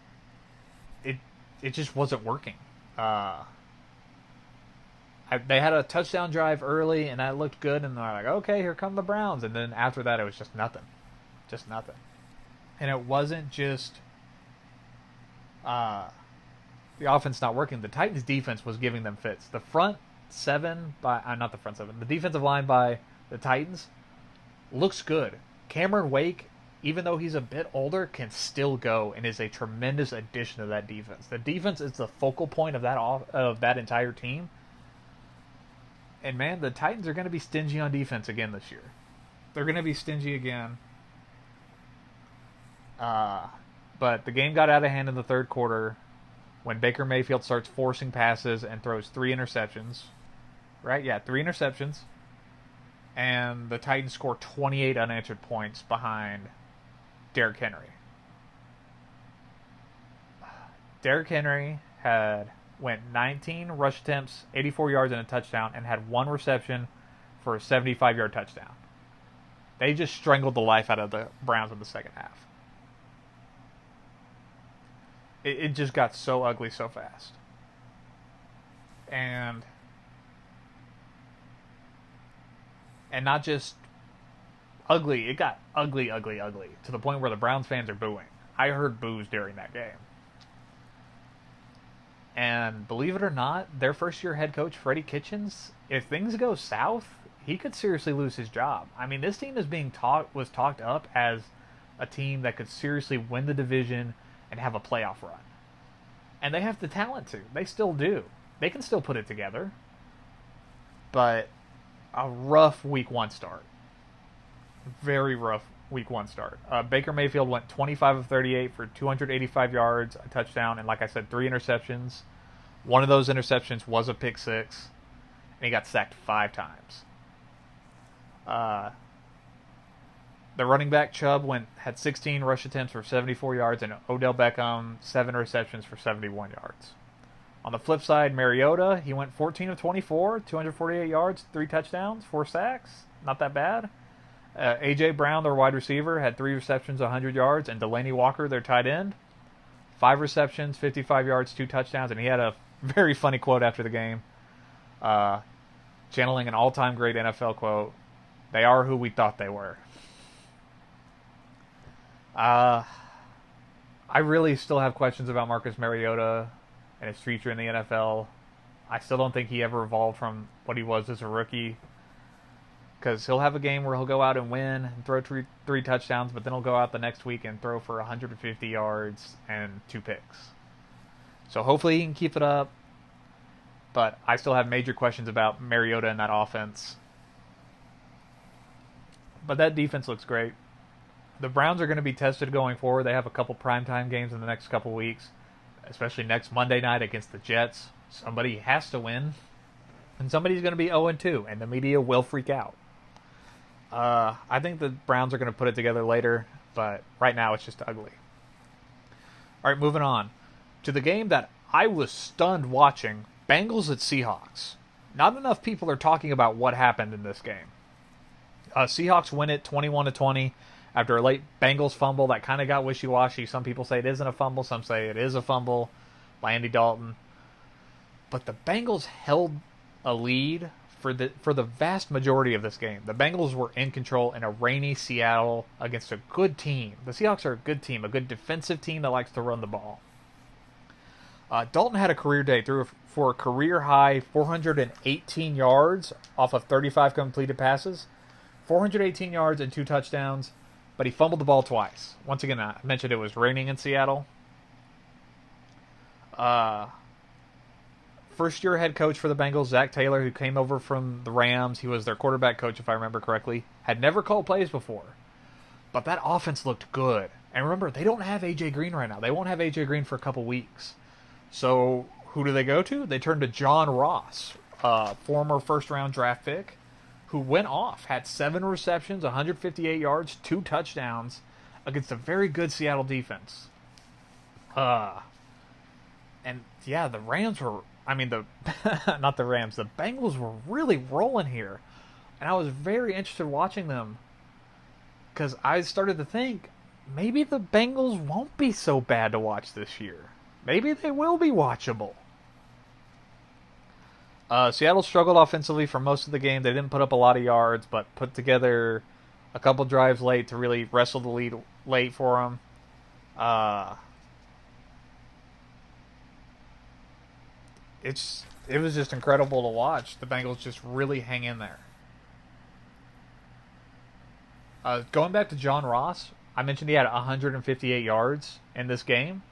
it just wasn't working. They had a touchdown drive early, and that looked good, and they're like, okay, here come the Browns. And then after that, it was just nothing. Just nothing. And it wasn't just the offense not working. The Titans' defense was giving them fits. The front seven not the front seven, the defensive line by the Titans looks good. Cameron Wake, even though he's a bit older, can still go and is a tremendous addition to that defense. The defense is the focal point of that entire team. And man, the Titans are going to be stingy on defense again this year. They're going to be stingy again. But the game got out of hand in the third quarter when Baker Mayfield starts forcing passes and throws 3 interceptions. Right? Yeah, 3 interceptions. And the Titans score 28 unanswered points behind Derrick Henry. Derrick Henry went 19 rush attempts, 84 yards and a touchdown, and had 1 reception for a 75-yard touchdown. They just strangled the life out of the Browns in the second half. It just got so ugly so fast. And not just ugly, it got ugly, to the point where the Browns fans are booing. I heard boos during that game. And believe it or not, their first-year head coach, Freddie Kitchens, if things go south, he could seriously lose his job. I mean, this team was talked up as a team that could seriously win the division and have a playoff run. And they have the talent to. They still do. They can still put it together. But a rough week 1 start. Very rough week 1 start. Baker Mayfield went 25 of 38 for 285 yards, a touchdown, and like I said, 3 interceptions. One of those interceptions was a pick 6, and he got sacked 5 times. The running back Chubb had 16 rush attempts for 74 yards, and Odell Beckham 7 receptions for 71 yards. On the flip side, Mariota, he went 14 of 24, 248 yards, 3 touchdowns, 4 sacks. Not that bad. A.J. Brown, their wide receiver, had 3 receptions, 100 yards, and Delaney Walker, their tight end, 5 receptions, 55 yards, 2 touchdowns, and he had a very funny quote after the game, channeling an all-time great NFL quote, "They are who we thought they were." I really still have questions about Marcus Mariota and his future in the NFL. I still don't think he ever evolved from what he was as a rookie. Because he'll have a game where he'll go out and win and throw three touchdowns, but then he'll go out the next week and throw for 150 yards and 2 picks. So hopefully he can keep it up. But I still have major questions about Mariota and that offense. But that defense looks great. The Browns are going to be tested going forward. They have a couple primetime games in the next couple weeks, especially next Monday night against the Jets. Somebody has to win, and somebody's going to be 0-2, and the media will freak out. I think the Browns are going to put it together later, but right now it's just ugly. All right, moving on to the game that I was stunned watching, Bengals at Seahawks. Not enough people are talking about what happened in this game. Seahawks win it 21-20 after a late Bengals fumble that kind of got wishy-washy. Some people say it isn't a fumble, some say it is a fumble by Andy Dalton. But the Bengals held a lead for the vast majority of this game. The Bengals were in control in a rainy Seattle against a good team. The Seahawks are a good team, a good defensive team that likes to run the ball. Dalton had a career day, threw for a career-high 418 yards off of 35 completed passes, 418 yards and 2 touchdowns, but he fumbled the ball twice. Once again, I mentioned it was raining in Seattle. First-year head coach for the Bengals, Zach Taylor, who came over from the Rams, he was their quarterback coach, if I remember correctly, had never called plays before. But that offense looked good. And remember, they don't have A.J. Green right now. They won't have A.J. Green for a couple weeks. So who do they go to? They turn to John Ross, former first-round draft pick, who went off, had 7 receptions, 158 yards, 2 touchdowns against a very good Seattle defense. And yeah, the Rams were, not the Rams, the Bengals were really rolling here. And I was very interested watching them because I started to think maybe the Bengals won't be so bad to watch this year. Maybe they will be watchable. Seattle struggled offensively for most of the game. They didn't put up a lot of yards, but put together a couple drives late to really wrestle the lead late for them. It was just incredible to watch. The Bengals just really hang in there. Going back to John Ross, I mentioned he had 158 yards in this game.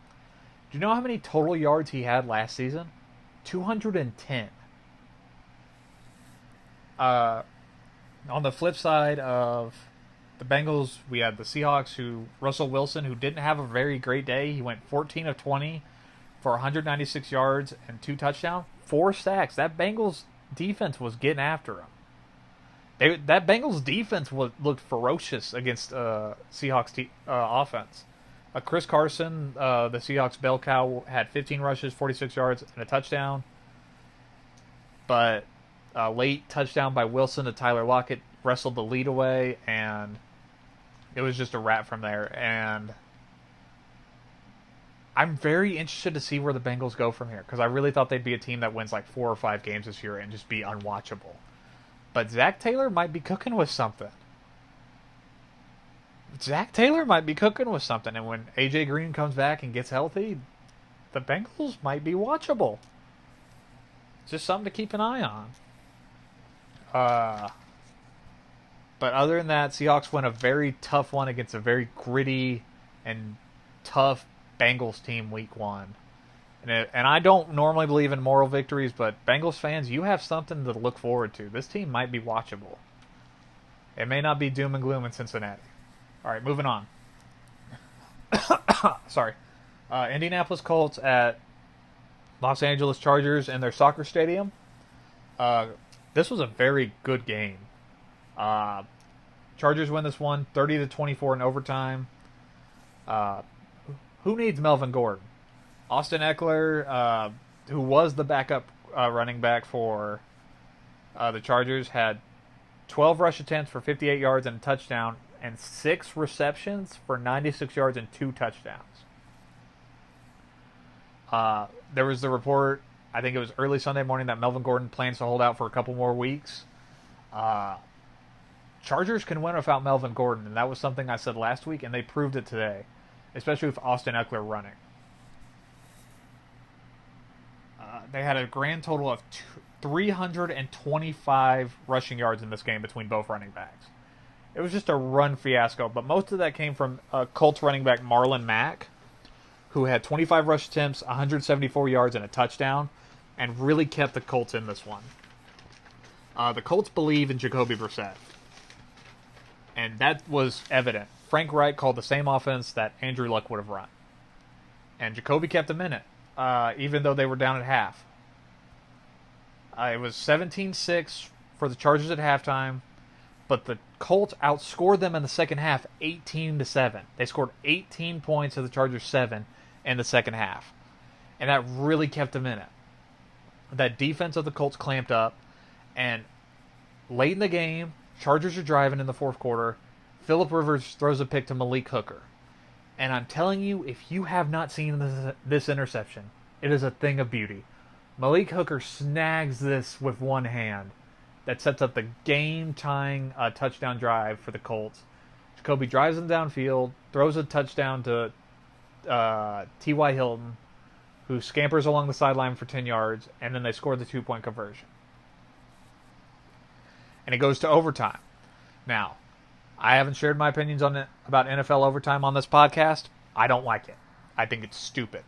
Do you know how many total yards he had last season? 210. On the flip side of the Bengals, we had the Seahawks, Russell Wilson, who didn't have a very great day. He went 14 of 20 for 196 yards and 2 touchdowns, 4 sacks. That Bengals defense was getting after him. That Bengals defense looked ferocious against Seahawks offense. Chris Carson, the Seahawks bell cow, had 15 rushes, 46 yards, and a touchdown. But late touchdown by Wilson to Tyler Lockett wrestled the lead away, and it was just a wrap from there. And I'm very interested to see where the Bengals go from here, because I really thought they'd be a team that wins like 4 or 5 games this year and just be unwatchable. But Zach Taylor might be cooking with something. And when A.J. Green comes back and gets healthy, the Bengals might be watchable. It's just something to keep an eye on. But other than that, Seahawks win a very tough one against a very gritty and tough Bengals team week 1. And I don't normally believe in moral victories, but Bengals fans, you have something to look forward to. This team might be watchable. It may not be doom and gloom in Cincinnati. All right, moving on. Sorry. Indianapolis Colts at Los Angeles Chargers in their soccer stadium. This was a very good game. Chargers win this one 30-24 in overtime. Who needs Melvin Gordon? Austin Eckler, who was the backup running back for the Chargers, had 12 rush attempts for 58 yards and a touchdown, and 6 receptions for 96 yards and 2 touchdowns. There was the report, I think it was early Sunday morning, that Melvin Gordon plans to hold out for a couple more weeks. Chargers can win without Melvin Gordon, and that was something I said last week, and they proved it today, especially with Austin Eckler running. They had a grand total of 325 rushing yards in this game between both running backs. It was just a run fiasco, but most of that came from Colts running back Marlon Mack, who had 25 rush attempts, 174 yards, and a touchdown, and really kept the Colts in this one. The Colts believe in Jacoby Brissett, and that was evident. Frank Reich called the same offense that Andrew Luck would have run, and Jacoby kept them in it, even though they were down at half. It was 17-6 for the Chargers at halftime, but the Colts outscored them in the second half 18-7. They scored 18 points to the Chargers 7 in the second half, and that really kept them in it. That defense of the Colts clamped up, and late in the game, Chargers are driving in the fourth quarter. Phillip Rivers throws a pick to Malik Hooker, and I'm telling you, if you have not seen this interception, it is a thing of beauty. Malik Hooker snags this with one hand. That sets up the game-tying touchdown drive for the Colts. Jacoby drives them downfield, throws a touchdown to T.Y. Hilton, who scampers along the sideline for 10 yards, and then they score the 2-point conversion. And it goes to overtime. Now, I haven't shared my opinions on it about NFL overtime on this podcast. I don't like it. I think it's stupid.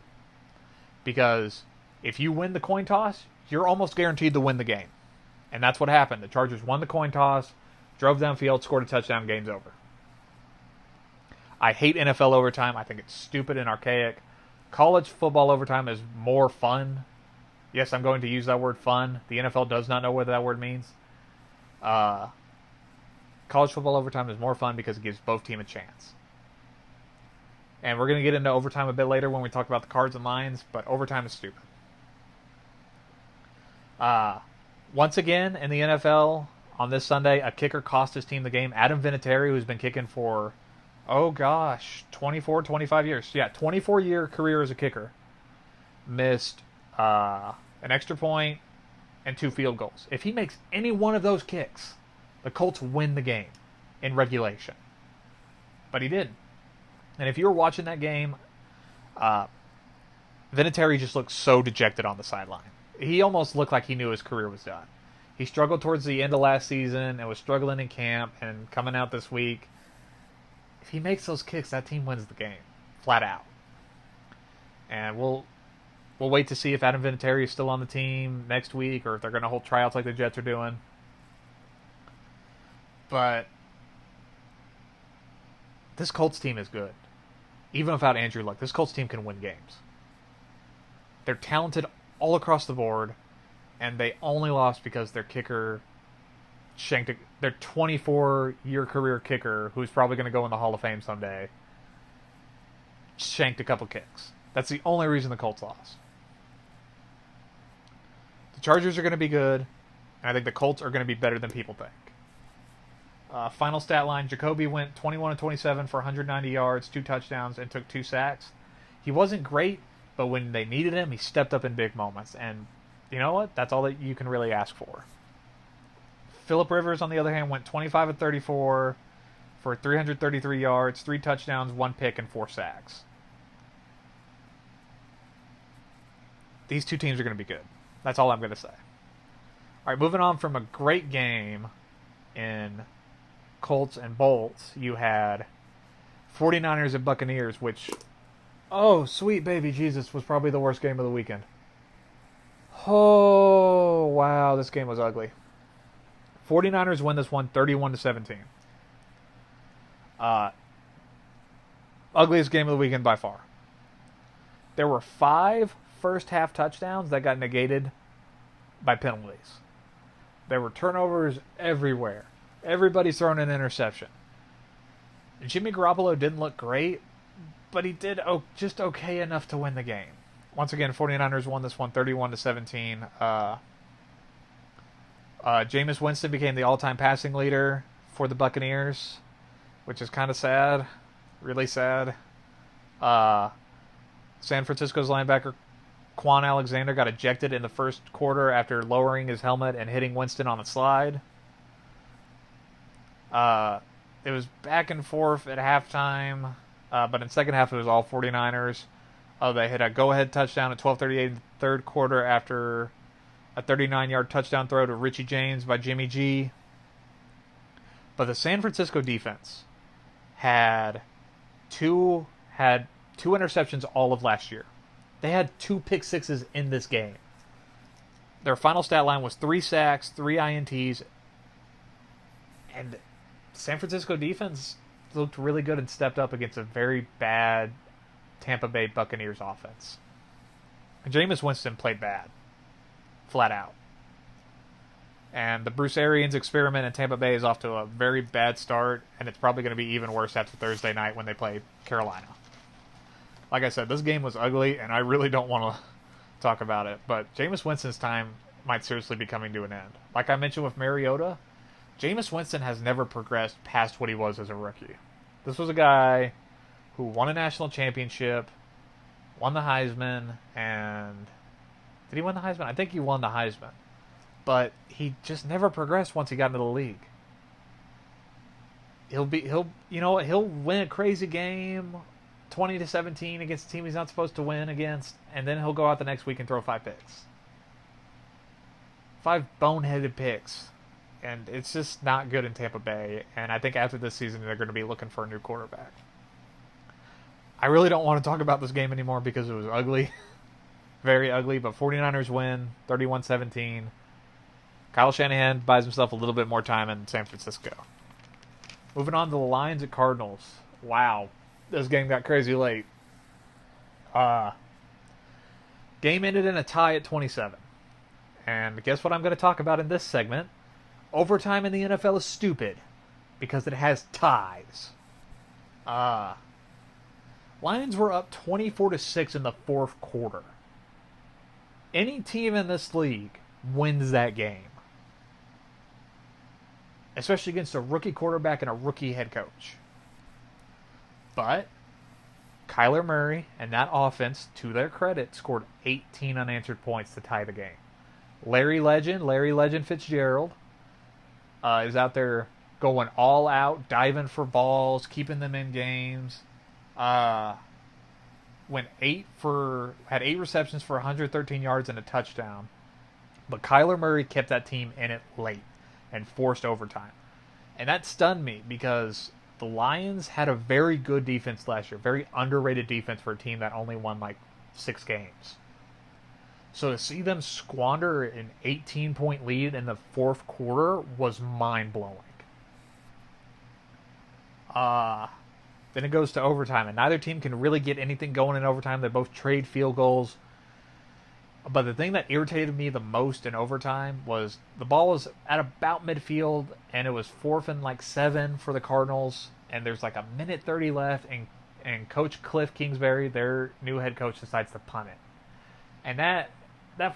Because if you win the coin toss, you're almost guaranteed to win the game. And that's what happened. The Chargers won the coin toss, drove downfield, scored a touchdown, game's over. I hate NFL overtime. I think it's stupid and archaic. College football overtime is more fun. Yes, I'm going to use that word fun. The NFL does not know what that word means. College football overtime is more fun because it gives both teams a chance. And we're going to get into overtime a bit later when we talk about the Cards and Lions, but overtime is stupid. Once again, in the NFL, on this Sunday, a kicker cost his team the game. Adam Vinatieri, who's been kicking for, 24, 25 years. Yeah, 24-year career as a kicker. Missed an extra point and 2 field goals. If he makes any one of those kicks, the Colts win the game in regulation. But he didn't. And if you were watching that game, Vinatieri just looked so dejected on the sideline. He almost looked like he knew his career was done. He struggled towards the end of last season and was struggling in camp and coming out this week. If he makes those kicks, that team wins the game. Flat out. And we'll wait to see if Adam Vinatieri is still on the team next week or if they're going to hold tryouts like the Jets are doing. But this Colts team is good. Even without Andrew Luck, this Colts team can win games. They're talented all across the board, and they only lost because their kicker shanked their 24-year career kicker, who's probably going to go in the Hall of Fame someday, shanked a couple kicks. That's the only reason the Colts lost. The Chargers are going to be good, and I think the Colts are going to be better than people think. Final stat line, Jacoby went 21-27 for 190 yards, 2 touchdowns, and took 2 sacks. He wasn't great, but when they needed him, he stepped up in big moments. And you know what? That's all that you can really ask for. Phillip Rivers, on the other hand, went 25-34 for 333 yards, 3 touchdowns, 1 pick, and 4 sacks. These two teams are going to be good. That's all I'm going to say. All right, moving on from a great game in Colts and Bolts, you had 49ers and Buccaneers, which, oh, sweet baby Jesus, was probably the worst game of the weekend. Oh, wow, this game was ugly. 49ers win this one 31-17. Ugliest game of the weekend by far. There were 5 first-half touchdowns that got negated by penalties. There were turnovers everywhere. Everybody's throwing an interception. Jimmy Garoppolo didn't look great, but he did just okay enough to win the game. Once again, 49ers won this one 31-17. Jameis Winston became the all-time passing leader for the Buccaneers, which is kind of sad. Really sad. San Francisco's linebacker Quan Alexander got ejected in the first quarter after lowering his helmet and hitting Winston on a slide. It was back and forth at halftime, but in the second half it was all 49ers. They hit a go-ahead touchdown at 12:38 in the third quarter after a 39-yard touchdown throw to Richie James by Jimmy G. But the San Francisco defense had two interceptions all of last year. They had 2 pick sixes in this game. Their final stat line was 3 sacks, 3 INTs, and San Francisco defense looked really good and stepped up against a very bad Tampa Bay Buccaneers offense. And Jameis Winston played bad. Flat out. And the Bruce Arians experiment in Tampa Bay is off to a very bad start, and it's probably going to be even worse after Thursday night when they play Carolina. Like I said, this game was ugly, and I really don't want to talk about it, but Jameis Winston's time might seriously be coming to an end. Like I mentioned with Mariota, Jameis Winston has never progressed past what he was as a rookie. This was a guy who won a national championship, won the Heisman, and... Did he win the Heisman? I think he won the Heisman. But he just never progressed once he got into the league. He'll win a crazy game, 20-17 against a team he's not supposed to win against, and then he'll go out the next week and throw 5 picks. 5 boneheaded picks. And it's just not good in Tampa Bay. And I think after this season, they're going to be looking for a new quarterback. I really don't want to talk about this game anymore because it was ugly. Very ugly. But 49ers win 31-17. Kyle Shanahan buys himself a little bit more time in San Francisco. Moving on to the Lions at Cardinals. Wow. This game got crazy late. Game ended in a tie at 27. And guess what I'm going to talk about in this segment? Overtime in the NFL is stupid because it has ties. Lions were up 24-6 in the fourth quarter. Any team in this league wins that game. Especially against a rookie quarterback and a rookie head coach. But Kyler Murray and that offense, to their credit, scored 18 unanswered points to tie the game. Larry Legend Fitzgerald, is out there going all out, diving for balls, keeping them in games. Had 8 receptions for 113 yards and a touchdown. But Kyler Murray kept that team in it late and forced overtime. And that stunned me because the Lions had a very good defense last year. Very underrated defense for a team that only won like 6 games. So to see them squander an 18-point lead in the fourth quarter was mind-blowing. Then it goes to overtime, and neither team can really get anything going in overtime. They both trade field goals. But the thing that irritated me the most in overtime was the ball was at about midfield, and it was 4th and 7 for the Cardinals, and there's like 1:30 left, and Coach Cliff Kingsbury, their new head coach, decides to punt it. And that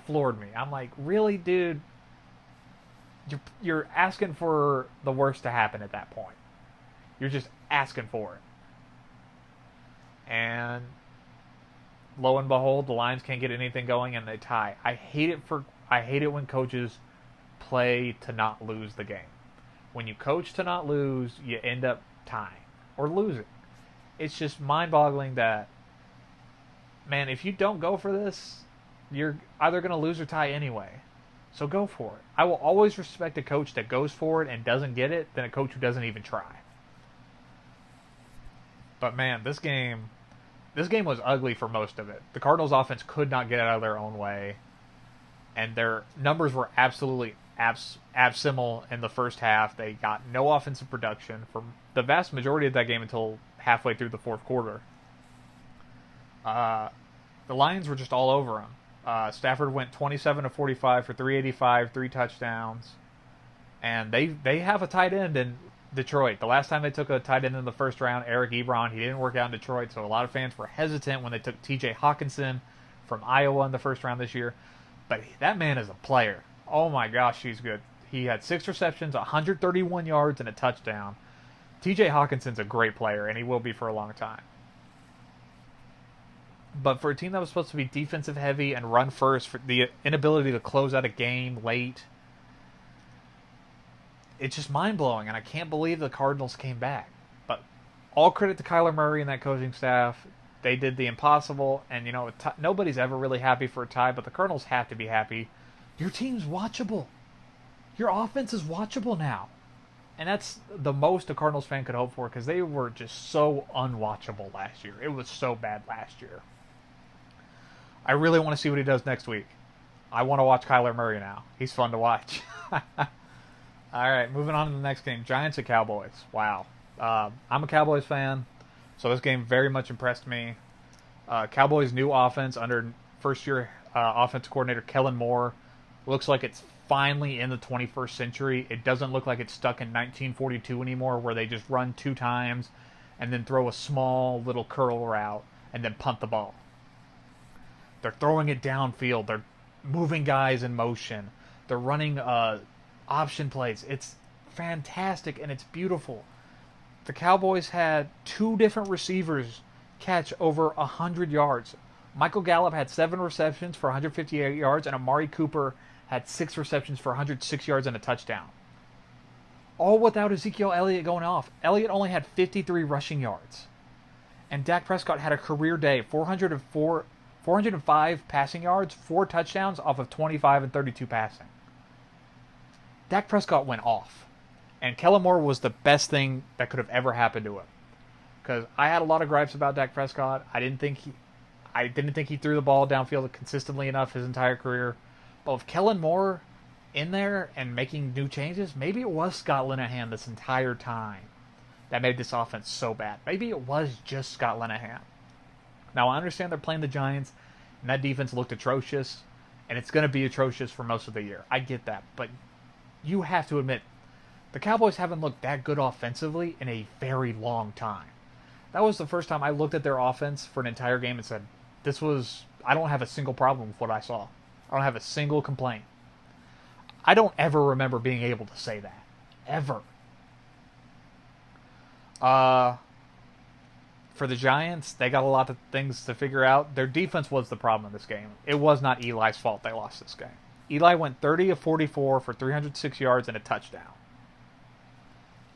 floored me. I'm like, really, dude? You're asking for the worst to happen at that point. You're just asking for it. And lo and behold, the Lions can't get anything going and they tie. I hate it when coaches play to not lose the game. When you coach to not lose, you end up tying or losing. It's just mind-boggling that, man, if you don't go for this, you're either going to lose or tie anyway. So go for it. I will always respect a coach that goes for it and doesn't get it than a coach who doesn't even try. But man, this game was ugly for most of it. The Cardinals offense could not get out of their own way. And their numbers were absolutely abysmal in the first half. They got no offensive production for the vast majority of that game until halfway through the fourth quarter. The Lions were just all over them. Stafford went 27-45 for 385, 3 touchdowns. And they have a tight end in Detroit. The last time they took a tight end in the first round, Eric Ebron, he didn't work out in Detroit, so a lot of fans were hesitant when they took T.J. Hawkinson from Iowa in the first round this year. But that man is a player. Oh my gosh, he's good. He had 6 receptions, 131 yards, and a touchdown. T.J. Hawkinson's a great player, and he will be for a long time. But for a team that was supposed to be defensive heavy and run first, for the inability to close out a game late, it's just mind-blowing, and I can't believe the Cardinals came back. But all credit to Kyler Murray and that coaching staff. They did the impossible, and nobody's ever really happy for a tie, but the Cardinals have to be happy. Your team's watchable. Your offense is watchable now. And that's the most a Cardinals fan could hope for, because they were just so unwatchable last year. It was so bad last year. I really want to see what he does next week. I want to watch Kyler Murray now. He's fun to watch. All right, moving on to the next game. Giants and Cowboys. Wow. I'm a Cowboys fan, so this game very much impressed me. Cowboys' new offense under first-year offensive coordinator Kellen Moore looks like it's finally in the 21st century. It doesn't look like it's stuck in 1942 anymore, where they just run 2 times and then throw a small little curl route and then punt the ball. They're throwing it downfield. They're moving guys in motion. They're running option plays. It's fantastic and it's beautiful. The Cowboys had 2 different receivers catch over 100 yards. Michael Gallup had 7 receptions for 158 yards, and Amari Cooper had 6 receptions for 106 yards and a touchdown. All without Ezekiel Elliott going off. Elliott only had 53 rushing yards. And Dak Prescott had a career day, 405 passing yards, 4 touchdowns off of 25 and 32 passing. Dak Prescott went off. And Kellen Moore was the best thing that could have ever happened to him. Because I had a lot of gripes about Dak Prescott. I didn't think he threw the ball downfield consistently enough his entire career. But with Kellen Moore in there and making new changes, maybe it was Scott Linehan this entire time that made this offense so bad. Maybe it was just Scott Linehan. Now, I understand they're playing the Giants, and that defense looked atrocious, and it's going to be atrocious for most of the year. I get that, but you have to admit, the Cowboys haven't looked that good offensively in a very long time. That was the first time I looked at their offense for an entire game and said, I don't have a single problem with what I saw. I don't have a single complaint. I don't ever remember being able to say that. Ever. For the Giants, they got a lot of things to figure out. Their defense was the problem in this game. It was not Eli's fault they lost this game. Eli went 30 of 44 for 306 yards and a touchdown.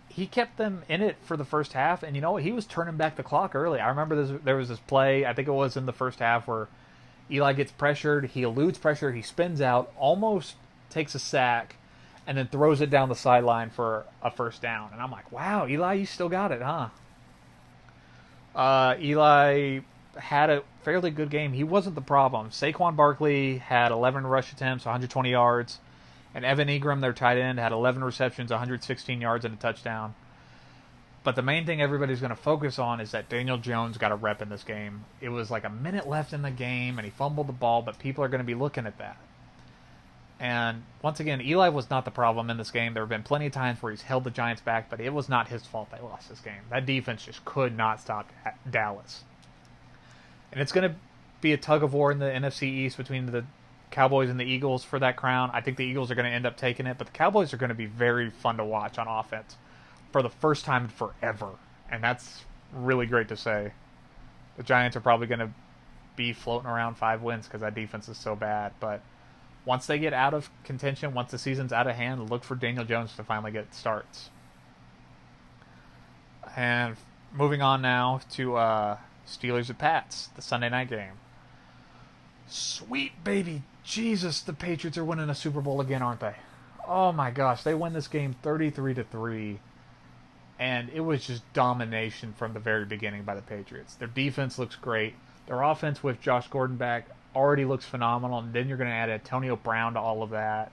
He kept them in it for the first half, and you know what? He was turning back the clock early. I remember there was this play, I think it was in the first half, where Eli gets pressured, he eludes pressure, he spins out, almost takes a sack, and then throws it down the sideline for a first down. And I'm like, wow, Eli, you still got it, huh? Eli had a fairly good game. He wasn't the problem. Saquon Barkley had 11 rush attempts, 120 yards. And Evan Ingram, their tight end, had 11 receptions, 116 yards, and a touchdown. But the main thing everybody's going to focus on is that Daniel Jones got a rep in this game. It was like a minute left in the game, and he fumbled the ball, but people are going to be looking at that. And once again, Eli was not the problem in this game. There have been plenty of times where he's held the Giants back, but it was not his fault they lost this game. That defense just could not stop Dallas. And it's going to be a tug of war in the NFC East between the Cowboys and the Eagles for that crown. I think the Eagles are going to end up taking it, but the Cowboys are going to be very fun to watch on offense for the first time in forever. And that's really great to say. The Giants are probably going to be floating around 5 wins because that defense is so bad, but once they get out of contention, once the season's out of hand, look for Daniel Jones to finally get starts. And moving on now to Steelers at Pats, the Sunday night game. Sweet baby Jesus, the Patriots are winning a Super Bowl again, aren't they? Oh my gosh, they win this game 33-3. And it was just domination from the very beginning by the Patriots. Their defense looks great. Their offense with Josh Gordon back already looks phenomenal, and then you're going to add Antonio Brown to all of that.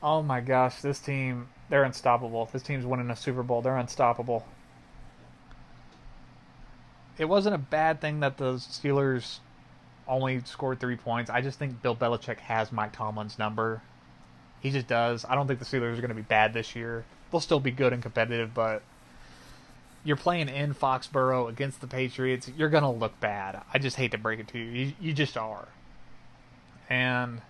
Oh my gosh, this team, they're unstoppable. This team's winning a Super Bowl. They're unstoppable. It wasn't a bad thing that the Steelers only scored 3 points. I just think Bill Belichick has Mike Tomlin's number. He just does. I don't think the Steelers are going to be bad this year. They'll still be good and competitive, but you're playing in Foxborough against the Patriots. You're going to look bad. I just hate to break it to you. You just are. And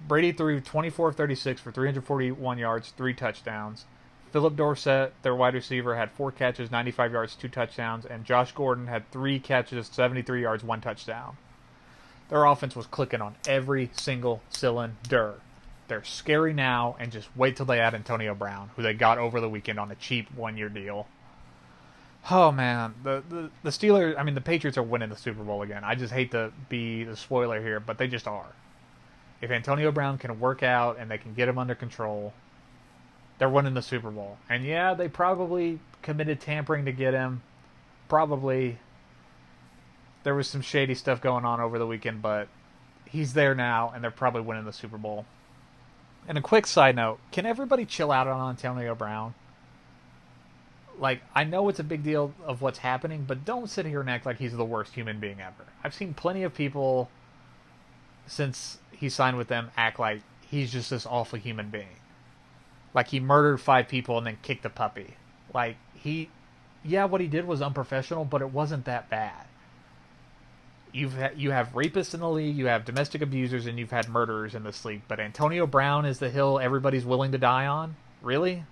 Brady threw 24 of 36 for 341 yards, 3 touchdowns. Philip Dorsett, their wide receiver, had 4 catches, 95 yards, 2 touchdowns. And Josh Gordon had 3 catches, 73 yards, 1 touchdown. Their offense was clicking on every single cylinder. They're scary now, and just wait till they add Antonio Brown, who they got over the weekend on a cheap 1-year deal. Oh, man. The Steelers, the Patriots are winning the Super Bowl again. I just hate to be the spoiler here, but they just are. If Antonio Brown can work out and they can get him under control, they're winning the Super Bowl. And yeah, they probably committed tampering to get him. Probably. There was some shady stuff going on over the weekend, but he's there now, and they're probably winning the Super Bowl. And a quick side note, can everybody chill out on Antonio Brown? Like, I know it's a big deal of what's happening, but don't sit here and act like he's the worst human being ever. I've seen plenty of people, since he signed with them, act like he's just this awful human being. Like, he murdered 5 people and then kicked a puppy. Like, what he did was unprofessional, but it wasn't that bad. You have rapists in the league, you have domestic abusers, and you've had murderers in this league. But Antonio Brown is the hill everybody's willing to die on? Really? Do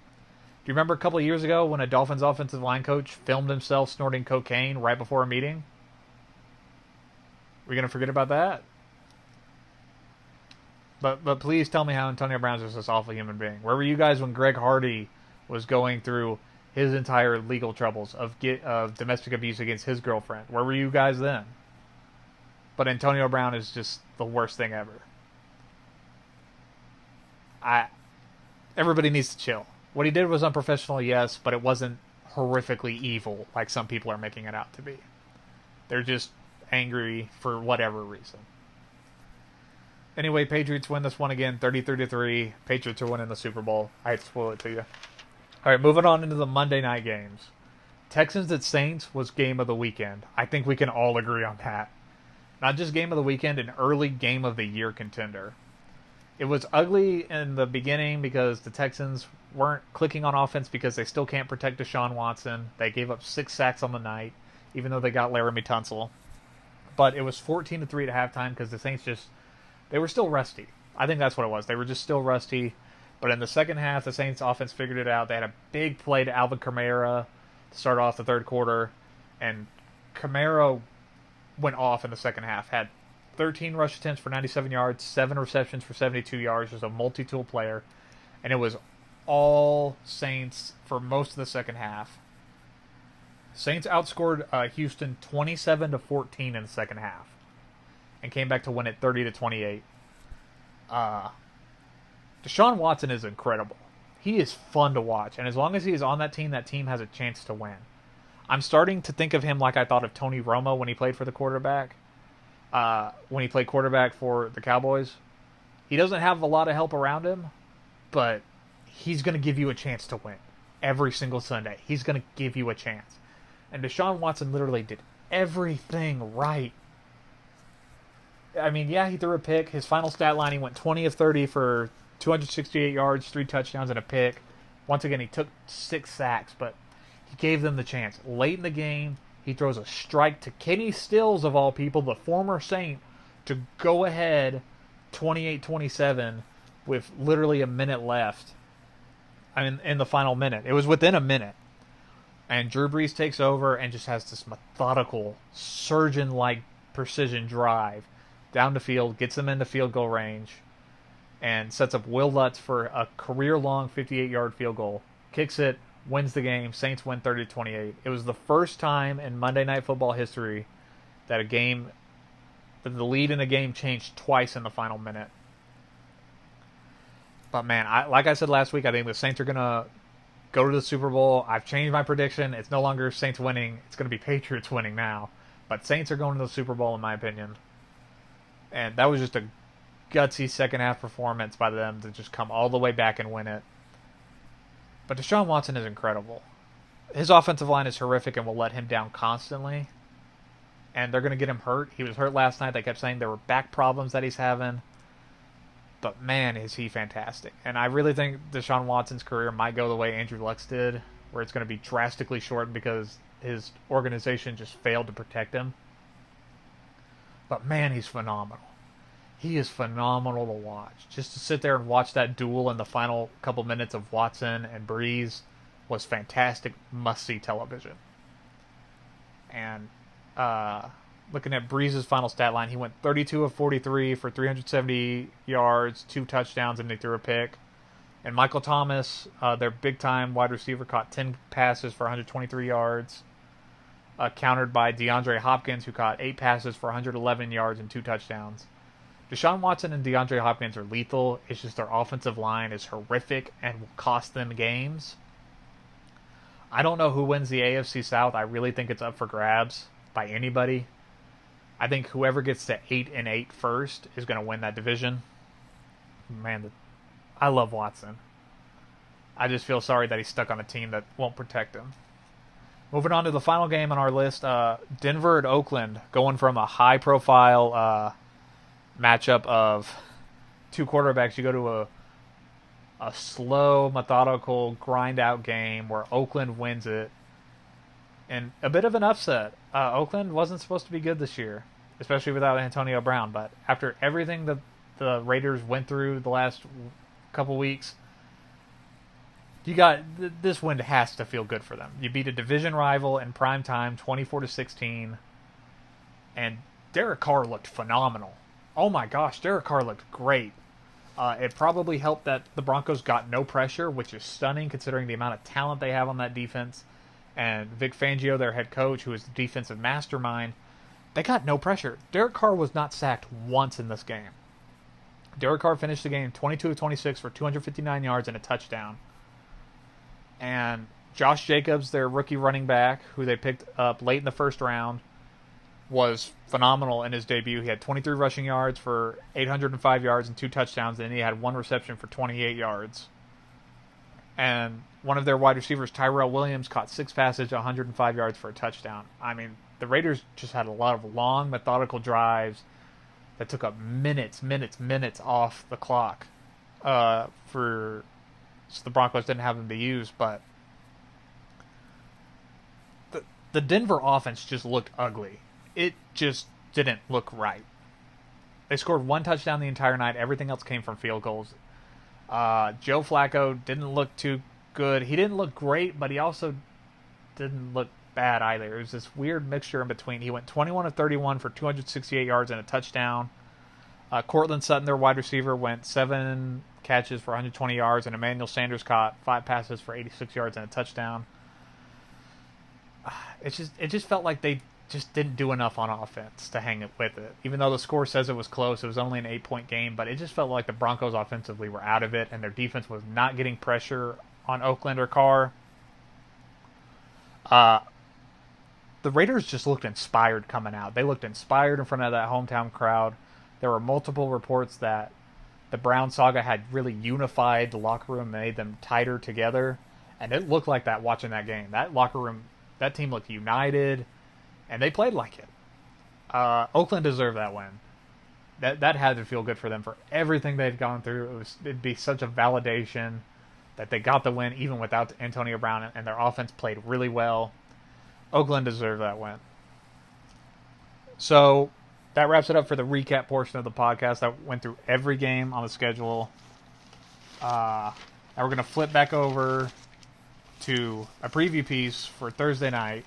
you remember a couple of years ago when a Dolphins offensive line coach filmed himself snorting cocaine right before a meeting? We're going to forget about that? But please tell me how Antonio Brown's just this awful human being. Where were you guys when Greg Hardy was going through his entire legal troubles of domestic abuse against his girlfriend? Where were you guys then? But Antonio Brown is just the worst thing ever. Everybody needs to chill. What he did was unprofessional, yes, but it wasn't horrifically evil like some people are making it out to be. They're just angry for whatever reason. Anyway, Patriots win this one again, 33-3. Patriots are winning the Super Bowl. I hate to spoil it to you. All right, moving on into the Monday night games. Texans at Saints was game of the weekend. I think we can all agree on that. Not just game of the weekend, an early game of the year contender. It was ugly in the beginning because the Texans weren't clicking on offense because they still can't protect Deshaun Watson. They gave up 6 sacks on the night, even though they got Laramie Tunsil. But it was 14-3 at halftime because the Saints they were still rusty. I think that's what it was. They were just still rusty. But in the second half, the Saints offense figured it out. They had a big play to Alvin Kamara to start off the third quarter, and Kamara went off in the second half. Had 13 rush attempts for 97 yards, 7 receptions for 72 yards. Was a multi-tool player, and it was all Saints for most of the second half. Saints outscored Houston 27-14 in the second half, and came back to win it 30-28. Deshaun Watson is incredible. He is fun to watch, and as long as he is on that team has a chance to win. I'm starting to think of him like I thought of Tony Romo when he played for the quarterback. When he played quarterback for the Cowboys. He doesn't have a lot of help around him, but he's going to give you a chance to win. Every single Sunday. He's going to give you a chance. And Deshaun Watson literally did everything right. I mean, yeah, he threw a pick. His final stat line, he went 20 of 30 for 268 yards, 3 touchdowns, and a pick. Once again, he took 6 sacks, but he gave them the chance. Late in the game, he throws a strike to Kenny Stills, of all people, the former Saint, to go ahead 28-27 with literally a minute left. I mean, in the final minute. It was within a minute. And Drew Brees takes over and just has this methodical, surgeon-like precision drive down the field, gets them into field goal range, and sets up Will Lutz for a career-long 58-yard field goal. Kicks it, wins the game. Saints win 30-28. It was the first time in Monday Night Football history that the lead in a game changed twice in the final minute. But man, like I said last week, I think the Saints are going to go to the Super Bowl. I've changed my prediction. It's no longer Saints winning. It's going to be Patriots winning now. But Saints are going to the Super Bowl in my opinion. And that was just a gutsy second half performance by them to just come all the way back and win it. But Deshaun Watson is incredible. His offensive line is horrific and will let him down constantly. And they're going to get him hurt. He was hurt last night. They kept saying there were back problems that he's having. But man, is he fantastic. And I really think Deshaun Watson's career might go the way Andrew Luck's did, where it's going to be drastically shortened because his organization just failed to protect him. But man, he's phenomenal. He is phenomenal to watch. Just to sit there and watch that duel in the final couple minutes of Watson and Breeze was fantastic, must-see television. And looking at Breeze's final stat line, he went 32 of 43 for 370 yards, 2 touchdowns, and they threw a pick. And Michael Thomas, their big-time wide receiver, caught 10 passes for 123 yards, countered by DeAndre Hopkins, who caught 8 passes for 111 yards and 2 touchdowns. Deshaun Watson and DeAndre Hopkins are lethal. It's just their offensive line is horrific and will cost them games. I don't know who wins the AFC South. I really think it's up for grabs by anybody. I think whoever gets to 8-8 first is going to win that division. Man, I love Watson. I just feel sorry that he's stuck on a team that won't protect him. Moving on to the final game on our list, Denver at Oakland, going from a high-profile matchup of 2 quarterbacks. You go to a slow, methodical, grind-out game where Oakland wins it. And a bit of an upset. Oakland wasn't supposed to be good this year, especially without Antonio Brown. But after everything that the Raiders went through the last couple weeks, this win has to feel good for them. You beat a division rival in prime time, 24-16, and Derek Carr looked phenomenal. Oh my gosh, Derek Carr looked great. It probably helped that the Broncos got no pressure, which is stunning considering the amount of talent they have on that defense. And Vic Fangio, their head coach, who is the defensive mastermind, they got no pressure. Derek Carr was not sacked once in this game. Derek Carr finished the game 22 of 26 for 259 yards and a touchdown. And Josh Jacobs, their rookie running back, who they picked up late in the first round, was phenomenal in his debut. He had 23 rushing yards for 805 yards and 2 touchdowns, and he had 1 reception for 28 yards. And one of their wide receivers, Tyrell Williams, caught 6 passes, 105 yards for a touchdown. I mean, the Raiders just had a lot of long, methodical drives that took up minutes off the clock so the Broncos didn't have them to use. But the Denver offense just looked ugly. It just didn't look right. They scored 1 touchdown the entire night. Everything else came from field goals. Joe Flacco didn't look too good. He didn't look great, but he also didn't look bad either. It was this weird mixture in between. He went 21 of 31 for 268 yards and a touchdown. Cortland Sutton, their wide receiver, went 7 catches for 120 yards, and Emmanuel Sanders caught 5 passes for 86 yards and a touchdown. It just felt like they just didn't do enough on offense to hang it with it. Even though the score says it was close, it was only an 8-point game, but it just felt like the Broncos offensively were out of it, and their defense was not getting pressure on Oakland or Carr. The Raiders just looked inspired coming out. They looked inspired in front of that hometown crowd. There were multiple reports that the Brown saga had really unified the locker room, made them tighter together, and it looked like that watching that game. That locker room, that team looked united, and they played like it. Oakland deserved that win. That had to feel good for them for everything they'd gone through. It'd be such a validation that they got the win even without Antonio Brown, and their offense played really well. Oakland deserved that win. So that wraps it up for the recap portion of the podcast. I went through every game on the schedule. Now we're going to flip back over to a preview piece for Thursday night.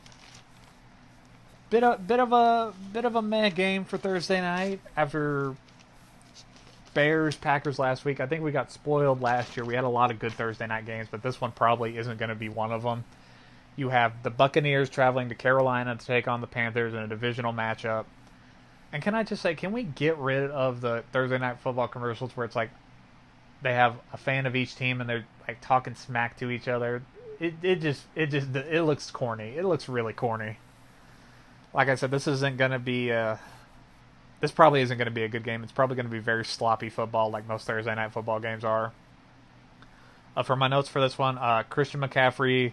Bit of a meh game for Thursday night after Bears Packers last week. I think we got spoiled last year. We had a lot of good Thursday night games, but this one probably isn't going to be one of them. You have the Buccaneers traveling to Carolina to take on the Panthers in a divisional matchup. And can I just say, can we get rid of the Thursday night football commercials where it's like they have a fan of each team and they're like talking smack to each other? It looks corny. It looks really corny. Like I said, this probably isn't going to be a good game. It's probably going to be very sloppy football like most Thursday night football games are. For my notes for this one, Christian McCaffrey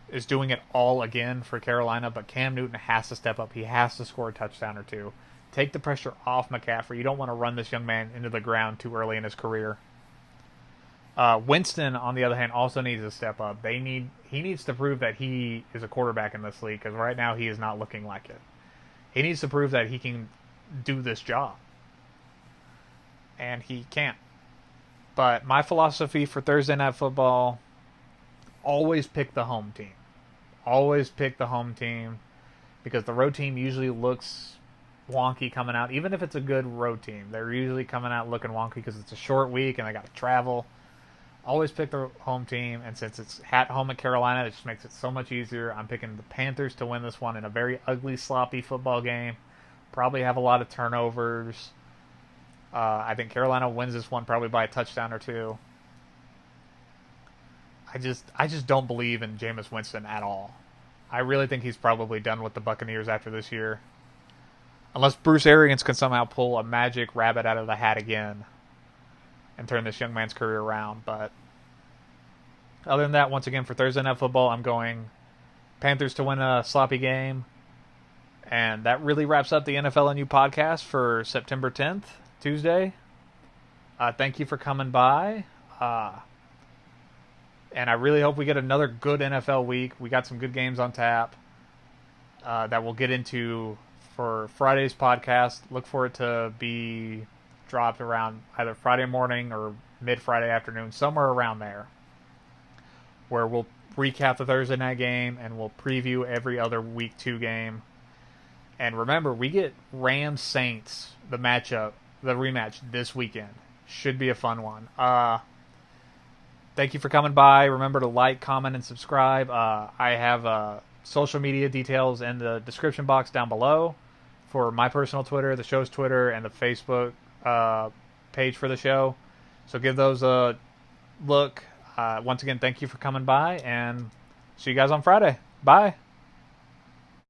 is doing it all again for Carolina, but Cam Newton has to step up. He has to score a touchdown or two. Take the pressure off McCaffrey. You don't want to run this young man into the ground too early in his career. Winston, on the other hand, also needs to step up. He needs to prove that he is a quarterback in this league, because right now he is not looking like it. He needs to prove that he can do this job. And he can't. But my philosophy for Thursday Night Football, always pick the home team. Always pick the home team, because the road team usually looks wonky coming out. Even if it's a good road team, they're usually coming out looking wonky because it's a short week and they got to travel. Always pick the home team, and since it's at home at Carolina, it just makes it so much easier. I'm picking the Panthers to win this one in a very ugly, sloppy football game. Probably have a lot of turnovers. I think Carolina wins this one probably by a touchdown or two. I just don't believe in Jameis Winston at all. I really think he's probably done with the Buccaneers after this year. Unless Bruce Arians can somehow pull a magic rabbit out of the hat again and turn this young man's career around. But other than that, once again, for Thursday Night Football, I'm going Panthers to win a sloppy game. And that really wraps up the NFLandU podcast for September 10th, Tuesday. Thank you for coming by. And I really hope we get another good NFL week. We got some good games on tap that we'll get into for Friday's podcast. Look for it to be dropped around either Friday morning or mid-Friday afternoon, somewhere around there, where we'll recap the Thursday night game and we'll preview every other Week 2 game. And remember, we get Rams-Saints, the rematch this weekend. Should be a fun one. Thank you for coming by. Remember to like, comment, and subscribe. I have social media details in the description box down below for my personal Twitter, the show's Twitter, and the Facebook page for the show. So give those a look. Once again, thank you for coming by, and see you guys on Friday. Bye.